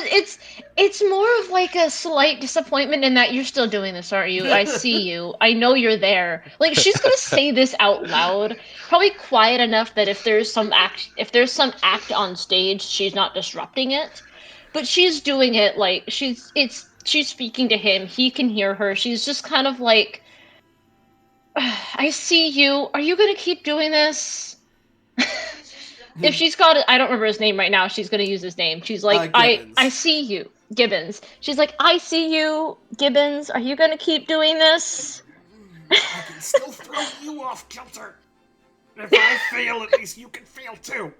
it's more of like a slight disappointment in that you're still doing this, aren't you? I see you. I know you're there. Like she's gonna say this out loud, probably quiet enough that if there's some act on stage, she's not disrupting it. But she's doing it like she's speaking to him. He can hear her. She's just kind of like, I see you. Are you gonna keep doing this? If she's got it, I don't remember his name right now. She's gonna use his name. She's like, I see you, Gibbons. She's like, I see you, Gibbons. Are you gonna keep doing this? I can still throw you off kilter. If I fail, at least you can fail too.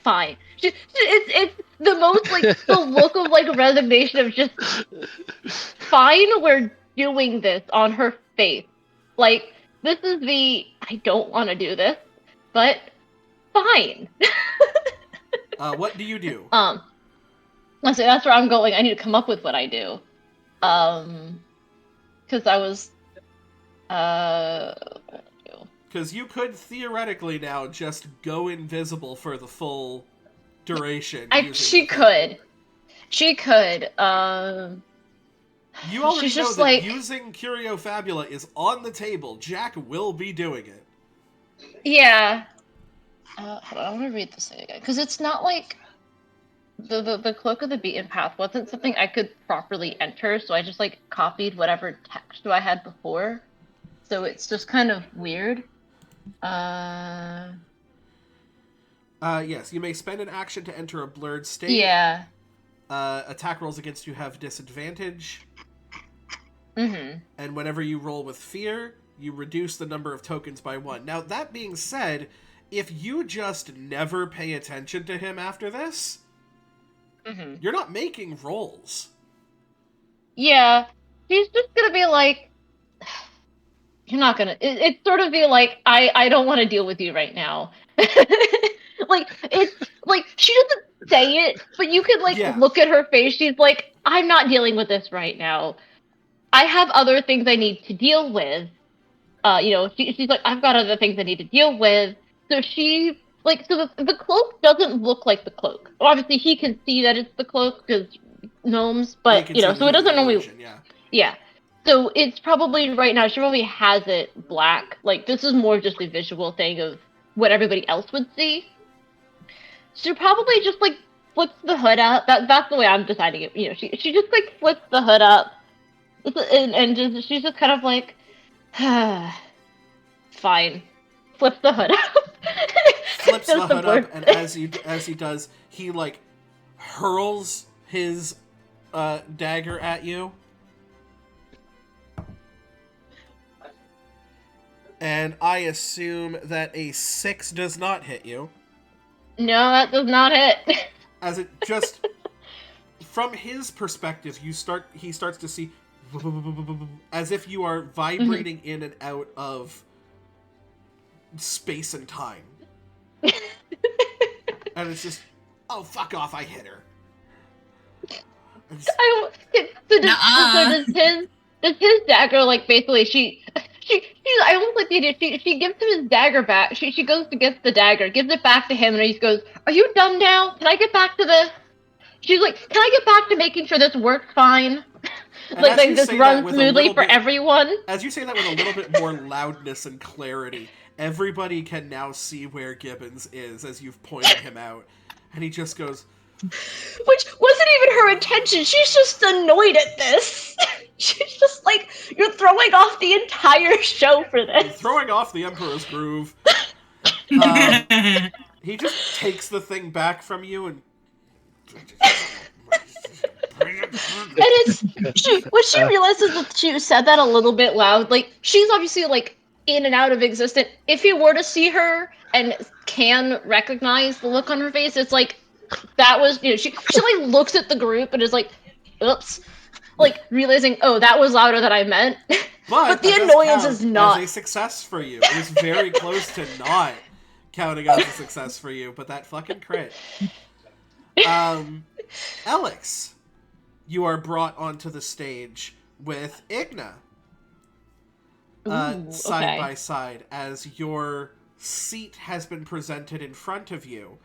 Fine. It's the most like the look of like resignation of just fine. We're doing this on her face. Like this is I don't want to do this, but fine. What do you do? So that's where I'm going. I need to come up with what I do. Because I was Because you could theoretically now just go invisible for the full duration. She could. You already know that like, using Curio Fabula is on the table. Jack will be doing it. Yeah. Hold on, I want to read this thing again because it's not like the Cloak of the Beaten Path wasn't something I could properly enter, so I just like copied whatever text I had before. So it's just kind of weird. Yes, you may spend an action to enter a blurred state. Yeah. Attack rolls against you have disadvantage. Mm-hmm. And whenever you roll with fear, you reduce the number of tokens by 1. Now, that being said, if you just never pay attention to him after this, you're not making rolls. Yeah. She's just gonna be like, you're not gonna. It's sort of be like, I don't want to deal with you right now. Like it's like she doesn't say it, but you can like Yeah. look at her face. She's like, I'm not dealing with this right now. I have other things I need to deal with. She's like, I've got other things I need to deal with. So she like, so the cloak doesn't look like the cloak. Obviously, he can see that it's the cloak because gnomes, You but can see so it the doesn't normally. illusion, yeah. Yeah. So it's probably right now, she probably has it black. Like, this is more just a visual thing of what everybody else would see. She probably just, like, flips the hood up. That's the way I'm deciding it. She just, like, flips the hood up. She's just kind of like, fine. Flips the hood up. Flips the Does the hood up, blur- and as he does, he, like, hurls his dagger at you. And I assume that a 6 does not hit you. No, that does not hit. As it just, from his perspective, he starts to see, as if you are vibrating in and out of space and time. And it's just, oh, fuck off, I hit her. Does his dagger, like, basically I almost like the idea, she gives him his dagger back. She goes to get the dagger, gives it back to him, and he just goes, "Are you done now? Can I get back to this?" She's like, "Can I get back to making sure this works fine? like this runs smoothly for everyone?" As you say that with a little bit more loudness and clarity, everybody can now see where Gibbons is as you've pointed him out. And he just goes, which wasn't even her intention. She's just annoyed at this. She's just like, you're throwing off the entire show for this. You're throwing off the Emperor's Groove. He just takes the thing back from you and... When she realizes that she said that a little bit loud, like, she's obviously, like, in and out of existence. If you were to see her and can recognize the look on her face, it's like, that was, she like looks at the group and is like, oops, like realizing, oh, that was louder than I meant. But the annoyance is not as a success for you. It was very close to not counting as a success for you, but that fucking crit. Alex, you are brought onto the stage with Igna. Side by side, as your seat has been presented in front of you,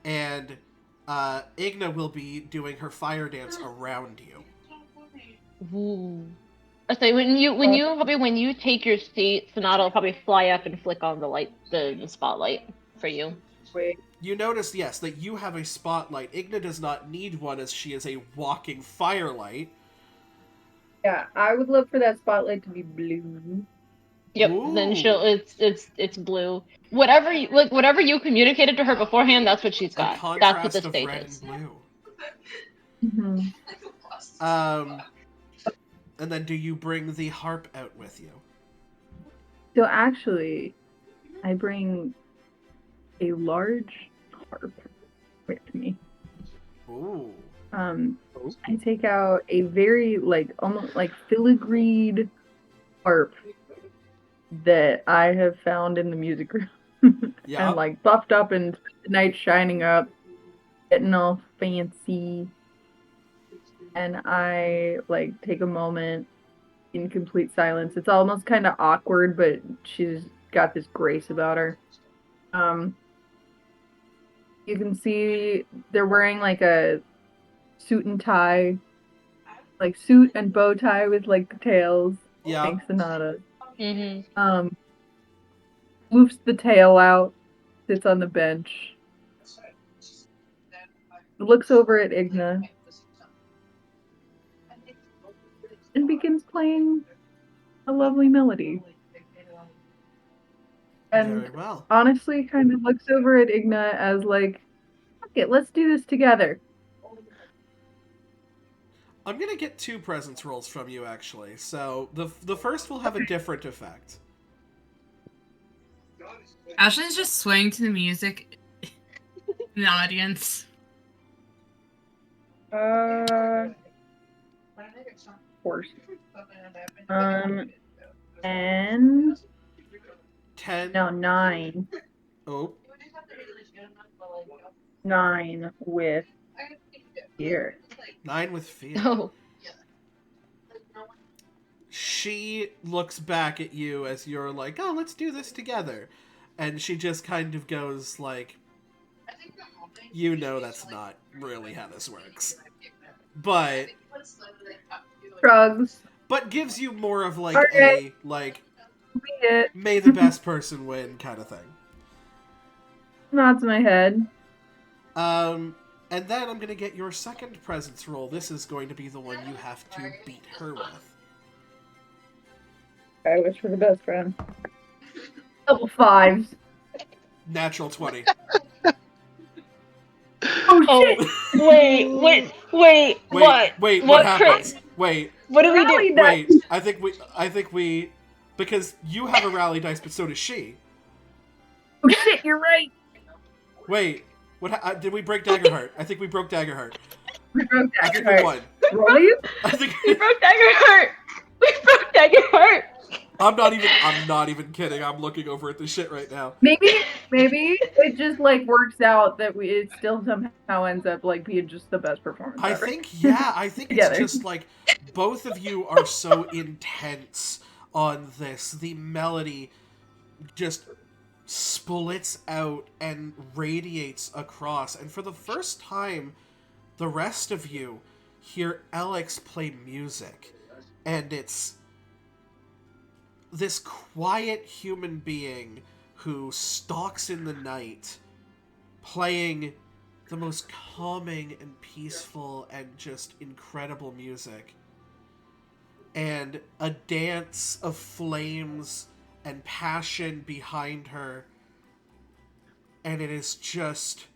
and Igna will be doing her fire dance around you. Ooh. I say when you take your seat, Sonata will probably fly up and flick on the spotlight for you. Wait. You notice, yes, that you have a spotlight. Igna does not need one, as she is a walking firelight. Yeah, I would love for that spotlight to be blue. Yep. Ooh. Then it's blue. Whatever you communicated to her beforehand, that's what she's got. A contrast That's what the of stage red is. and Mm-hmm. blue. And then do you bring the harp out with you? So actually, I bring a large harp with me. Ooh. I take out a very almost filigreed harp that I have found in the music room. Yeah. And buffed up and the night shining up, getting all fancy. And I take a moment in complete silence. It's almost kind of awkward, but she's got this grace about her. You can see they're wearing a suit and tie, suit and bow tie with the tails. Yeah. Thanks, Sonata. Mm-hmm. Loofs the tail out, sits on the bench, looks over at Igna, and begins playing a lovely melody. And very well. honestly kind of looks over at Igna as okay, let's do this together. I'm gonna get 2 presence rolls from you, actually. So the first will have a different effect. Ashley's just swaying to the music in the audience. Of course. And 10. no, 9. Oh, 9 with fear. 9 with fear. Oh. She looks back at you as you're like, oh, let's do this together. And she just kind of goes like, you know that's not really how this works. But Shrugs. but gives you more of like Okay. a like Read it. may the best person win kind of thing. Nods my head. And then I'm gonna get your second presence roll. This is going to be the one you have to beat her with. I wish for the best friend. Double 5s. Natural 20. Oh shit! Wait, what? Wait, what happens? Wait, What do we Rally do? dice. wait. I think we because you have a rally dice, but so does she. Oh shit, you're right. Wait, what? Did we break Daggerheart? I think we broke Daggerheart. We broke I think Daggerheart. we won. Roll you? I think We broke Daggerheart. We broke Daggerheart. I'm not even kidding. I'm looking over at this shit right now. Maybe it just like works out that it still somehow ends up like being just the best performance I ever. think it's Together. just like both of you are so intense on this. The melody just splits out and radiates across, and for the first time, the rest of you hear Alex play music, and it's this quiet human being who stalks in the night, playing the most calming and peaceful and just incredible music. And a dance of flames and passion behind her. And it is just...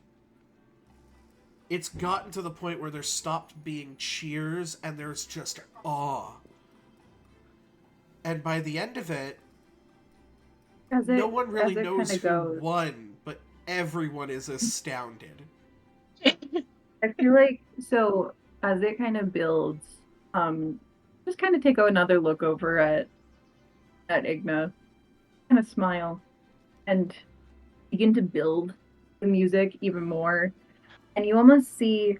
It's gotten to the point where there's stopped being cheers and there's just awe. And by the end of it, no one really knows who won, but everyone is astounded. I feel like so as it kind of builds, just kind of take another look over at Igna, kind of smile, and begin to build the music even more. And you almost see,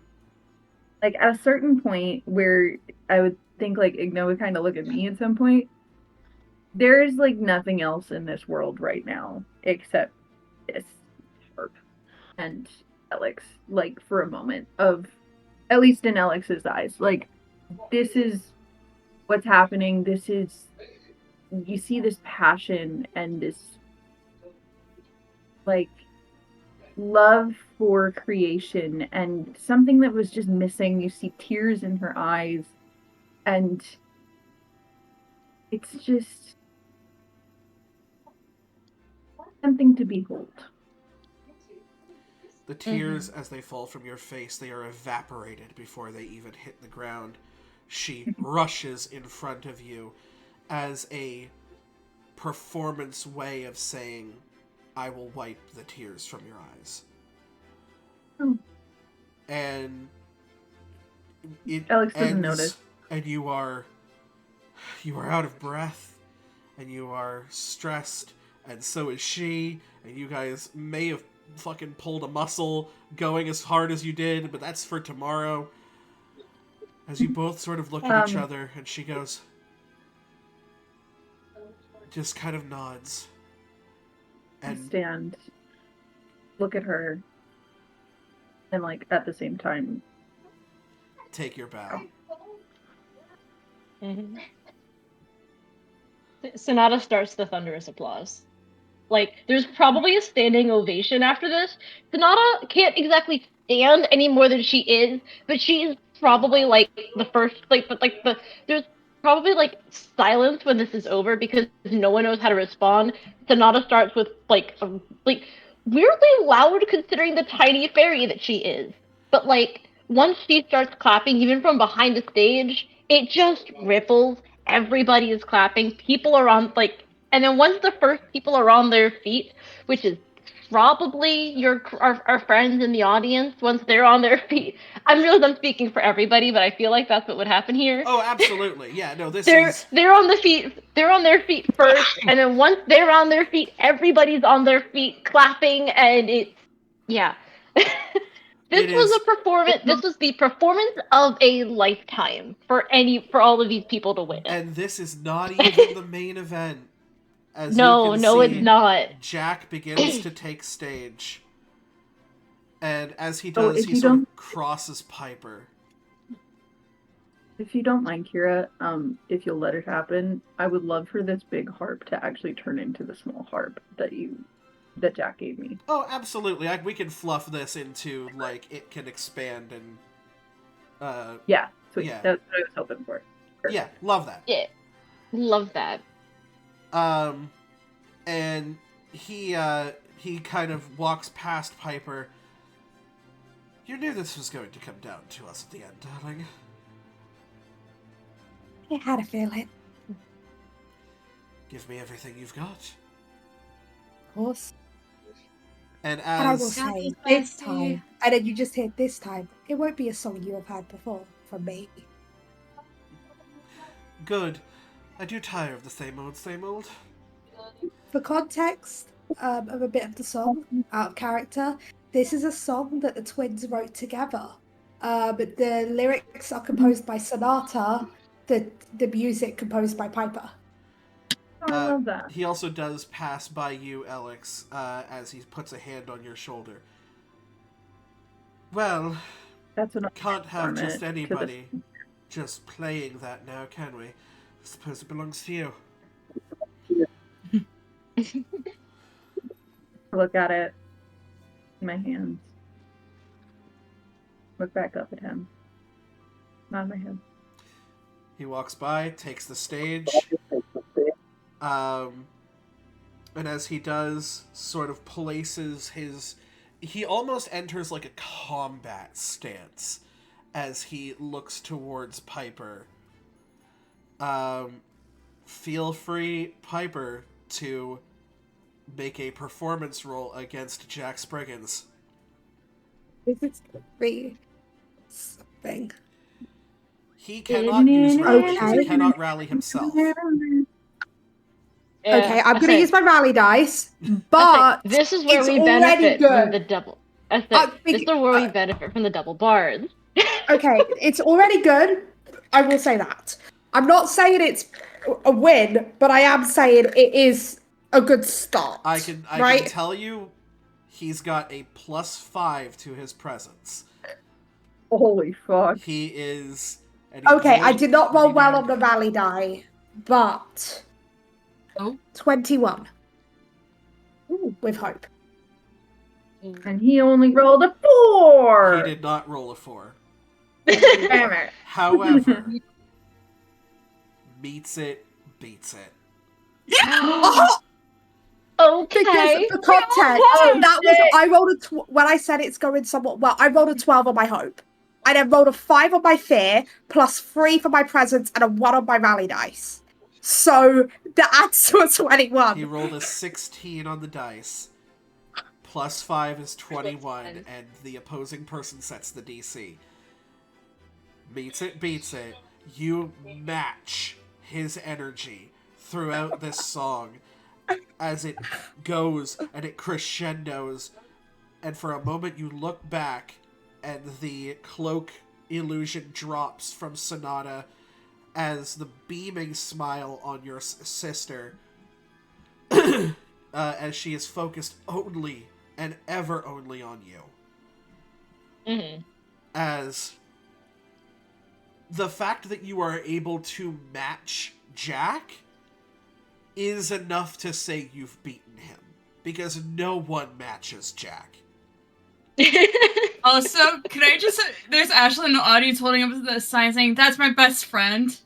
like at a certain point where I would think like Igna would kind of look at me at some point. There's like nothing else in this world right now except this harp and Alex, like for a moment of, at least in Alex's eyes, like this is what's happening. This is, you see this passion and this like love for creation and something that was just missing. You see tears in her eyes, and it's just something to behold. The tears, as they fall from your face, they are evaporated before they even hit the ground. She rushes in front of you as a performance way of saying, I will wipe the tears from your eyes. Oh. And it Alex doesn't ends, notice. and you are out of breath, and you are stressed, and so is she, and you guys may have fucking pulled a muscle going as hard as you did, but that's for tomorrow. As you both sort of look at each other, and she goes, just kind of nods. And I stand, look at her, and like at the same time take your bow. Mm-hmm. Sonata starts the thunderous applause. Like, there's probably a standing ovation after this. Sonata can't exactly stand any more than she is, but she is probably like the first, there's probably like silence when this is over because no one knows how to respond. Sonata starts with like weirdly loud considering the tiny fairy that she is. But like once she starts clapping, even from behind the stage, it just ripples. Everybody is clapping. People are on and then once the first people are on their feet, which is probably our friends in the audience, once they're on their feet. I'm speaking for everybody, but I feel like that's what would happen here. Oh, absolutely. Yeah, no, this They're is... they're on the feet. They're on their feet first, and then once they're on their feet, everybody's on their feet clapping, and it's yeah. It This was is- a performance. This was the performance of a lifetime for all of these people to witness. And this is not even the main event. As No, you can no, see, it's not. Jack begins to take stage. And as he Oh, does, if he you sort of don't- crosses Piper. If you don't mind, Kira, if you'll let it happen, I would love for this big harp to actually turn into the small harp that Jack gave me. Oh, absolutely. We can fluff this into, like, it can expand and... Yeah, sweet. Yeah. That's what I was hoping for. yeah, love that. Yeah, love that. And he kind of walks past Piper. You knew this was going to come down to us at the end, darling. I had a feeling. Give me everything you've got. Of course. And And I will as... say, this time, and then you just hear this time, it won't be a song you have heard before from me. Good. I do tire of the same old, same old. For context of a bit of the song, out of character, this is a song that the twins wrote together. But the lyrics are composed by Sonata, the music composed by Piper. Oh, I love that. He also does pass by you, Alex, as he puts a hand on your shoulder. Well, That's what can't have perform it just to anybody just playing that now, can we? I suppose it belongs to you. Look at it in my hands. Look back up at him. Not in my head. He walks by, takes the stage, and as he does, sort of places his... He almost enters like a combat stance as he looks towards Piper. Feel free, Piper, to make a performance roll against Jack Spriggans. This is be something. He cannot use rally because he Okay. cannot rally himself. Okay, I'm I gonna say- use my rally dice, I say, but this is where it's we already benefit from good. the double. I said, think- this is where we benefit from the double bards. okay, it's already good. I will say that. I'm not saying it's a win, but I am saying it is a good start. I can right? tell you, he's got a +5 to his presence. Holy fuck. He is. And he Okay, I rolled did not roll pretty well damn on the good. rally die, but Oh. 21. Ooh, with hope. And he only rolled a 4! He did not roll a 4. Damn it. However, meets it, beats it. Okay. Because for context, that was I rolled when I said it's going somewhat well. I rolled a 12 on my hope. I then rolled a 5 on my fear, +3 for my presence, and a 1 on my rally dice. So that adds to a 21. He rolled a 16 on the dice. +5 is 21, and the opposing person sets the DC. Meets it, beats it. You match his energy throughout this song as it goes and it crescendos, and for a moment you look back and the cloak illusion drops from Sonata as the beaming smile on your sister as she is focused only and ever only on you. Mm-hmm. As the fact that you are able to match Jack is enough to say you've beaten him, because no one matches Jack. Also, can I just... There's Ashley in the audience holding up the sign saying, "That's my best friend."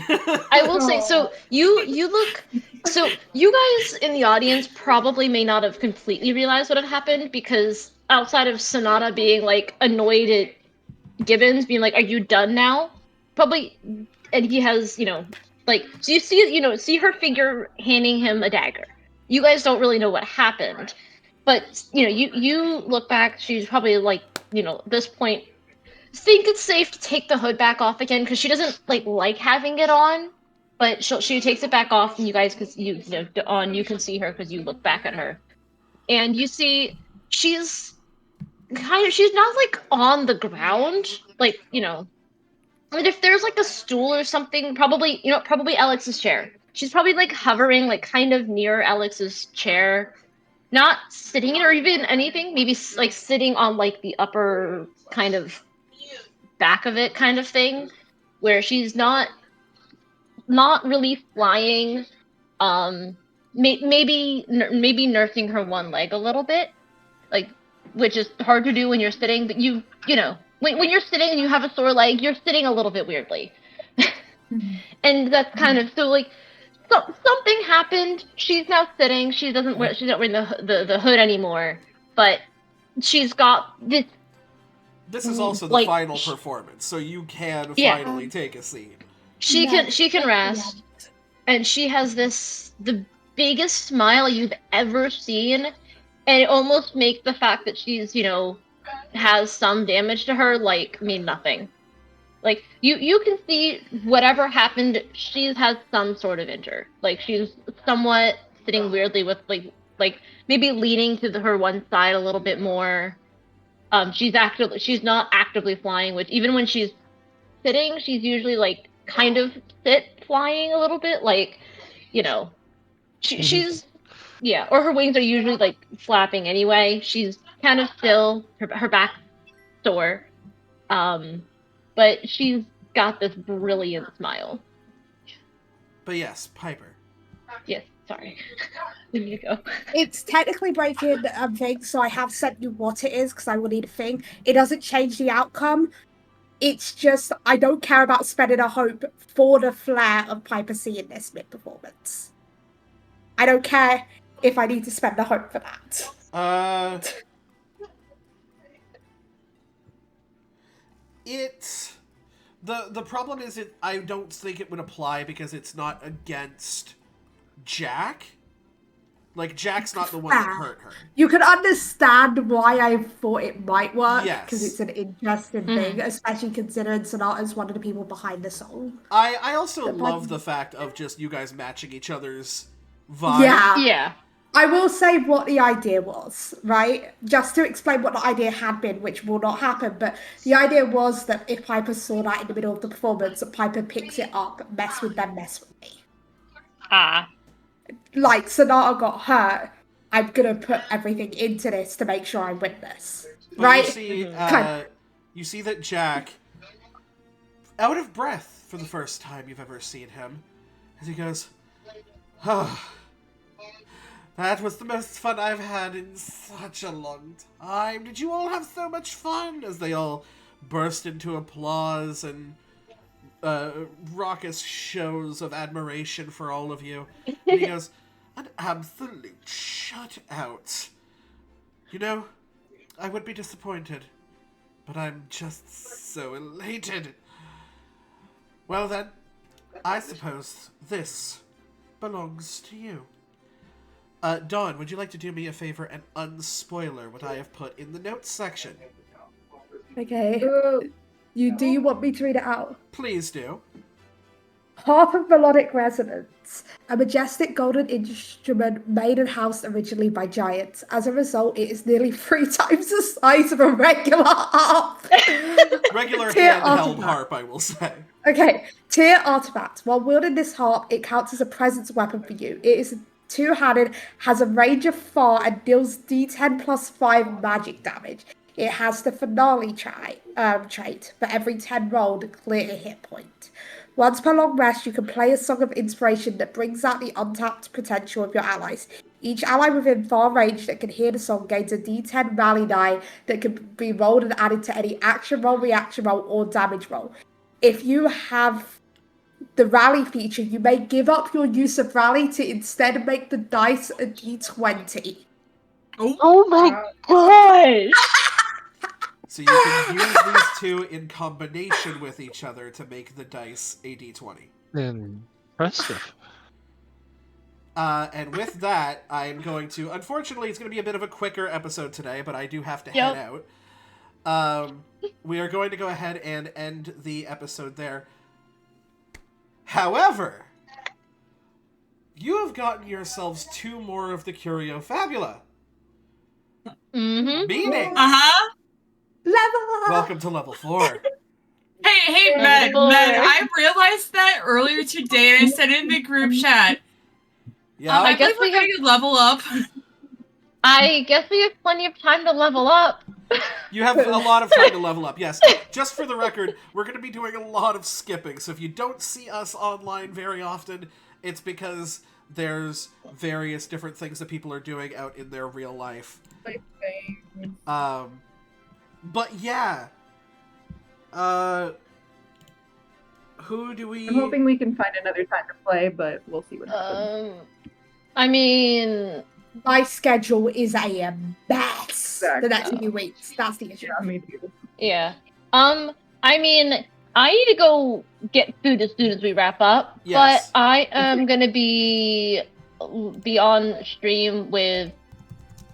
I will say, so you look, so you guys in the audience probably may not have completely realized what had happened, because outside of Sonata being like annoyed at Gibbons being like, "Are you done now?" Probably, and he has, like, so you see her figure handing him a dagger. You guys don't really know what happened. But you look back. She's probably like at this point think it's safe to take the hood back off again because she doesn't like having it on. But she takes it back off, and you guys, because you can see her because you look back at her, and you see she's she's not like on the ground, I mean, if there's like a stool or something, probably Alex's chair. She's probably like hovering, like kind of near Alex's chair, not sitting or even anything. Maybe like sitting on like the upper kind of back of it, kind of thing, where she's not really flying. Maybe nursing her one leg a little bit, like which is hard to do when you're sitting. But when you're sitting and you have a sore leg, you're sitting a little bit weirdly. And that's kind of so like something happened. She's now sitting. She's not wearing the hood anymore, but she's got this. This is also the final performance, so you can finally take a seat. She can rest, and she has the biggest smile you've ever seen, and it almost makes the fact that she's has some damage to her mean nothing. Like you can see whatever happened, she has some sort of injury. Like she's somewhat sitting weirdly with like maybe leaning to her one side a little bit more. She's not actively flying, which even when she's sitting, she's usually kind of flying a little bit, she's or her wings are usually flapping anyway. She's kind of still, her back sore. But she's got this brilliant smile. But yes, Piper. Yes, sorry. There you go. It's technically breaking things, so I have sent you what it is because I will need a thing. It doesn't change the outcome. It's just I don't care about spending a hope for the flair of Piper seeing this mid-performance. I don't care if I need to spend a hope for that. The problem is I don't think it would apply because it's not against Jack. Like, Jack's not the one that hurt her. You can understand why I thought it might work. Yes. Because it's an interesting thing, especially considering Sonata's one of the people behind the song. I also love the fact of just you guys matching each other's vibe. Yeah. I will say what the idea was, right? Just to explain what the idea had been, which will not happen, but the idea was that if Piper saw that in the middle of the performance, that Piper picks it up, mess with them, mess with me. Like, Sonata got hurt, I'm gonna put everything into this to make sure I win this. But right? You see that Jack, out of breath for the first time you've ever seen him, as he goes, oh, that was the most fun I've had in such a long time. Did you all have so much fun? As they all burst into applause and raucous shows of admiration for all of you. And he goes, an absolute shutout. I would be disappointed, but I'm just so elated. Well then, I suppose this belongs to you. Dawn, would you like to do me a favor and unspoiler what I have put in the notes section? Okay. Do you want me to read it out? Please do. Harp of melodic resonance, a majestic golden instrument made and housed originally by giants. As a result, it is nearly 3 times the size of a regular harp. Regular handheld harp, I will say. Okay, tier artifact. While wielding this harp, it counts as a presence weapon for you. It is 2-handed, has a range of far, and deals D10 plus 5 magic damage. It has the finale trait. For every 10 rolled, clear a hit point. Once per long rest, you can play a song of inspiration that brings out the untapped potential of your allies. Each ally within far range that can hear the song gains a D10 rally die that can be rolled and added to any action roll, reaction roll, or damage roll. If you have the rally feature, you may give up your use of rally to instead make the dice a D20. Oh my gosh! So you can use these two in combination with each other to make the dice a D20. Impressive. And with that, I'm going to... Unfortunately, it's going to be a bit of a quicker episode today, but I do have to head out. We are going to go ahead and end the episode there. However, you have gotten yourselves 2 more of the Curio Fabula. Mm-hmm. Meaning, Level up! welcome to level 4. Hey, Meg, I realized that earlier today, and I said it in the group chat. Yeah, I guess we're going to level up. I guess we have plenty of time to level up. you have a lot of time to level up, yes. Just for the record, we're going to be doing a lot of skipping, so if you don't see us online very often, it's because there's various different things that people are doing out in their real life. But yeah. Who do we... I'm hoping we can find another time to play, but we'll see what happens. I mean... My schedule is a mess Exactly. the next few weeks. That's the issue. Yeah, me too. Yeah. I mean, I need to go get food as soon as we wrap up. Yes. But I am gonna be on stream with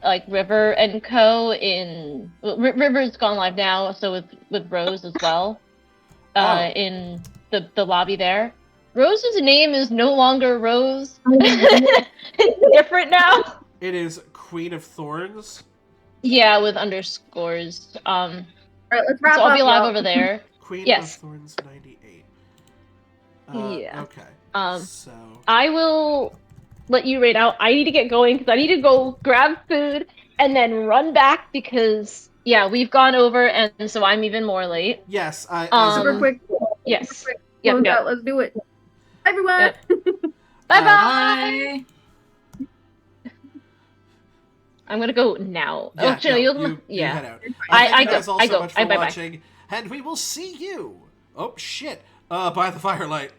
like River and Co. in River's gone live now, so with Rose as well. In the lobby there. Rose's name is no longer Rose. It's different now. It is Queen of Thorns. Yeah, with underscores. All right, let's wrap So up. I'll be live y'all. over there. Queen Yes. of Thorns 98. Yeah. Okay. So I will let you rate out. I need to get going because I need to go grab food and then run back because we've gone over and so I'm even more late. yes, Super quick. Yes. Super quick. Yep, Close yep. out. Let's do it. Everyone. Bye bye. Bye. I'm gonna go now. yeah, Actually, you head out. I Thank you go. guys all I so go. much for Bye-bye. watching, and we will see you. Oh shit! By the firelight.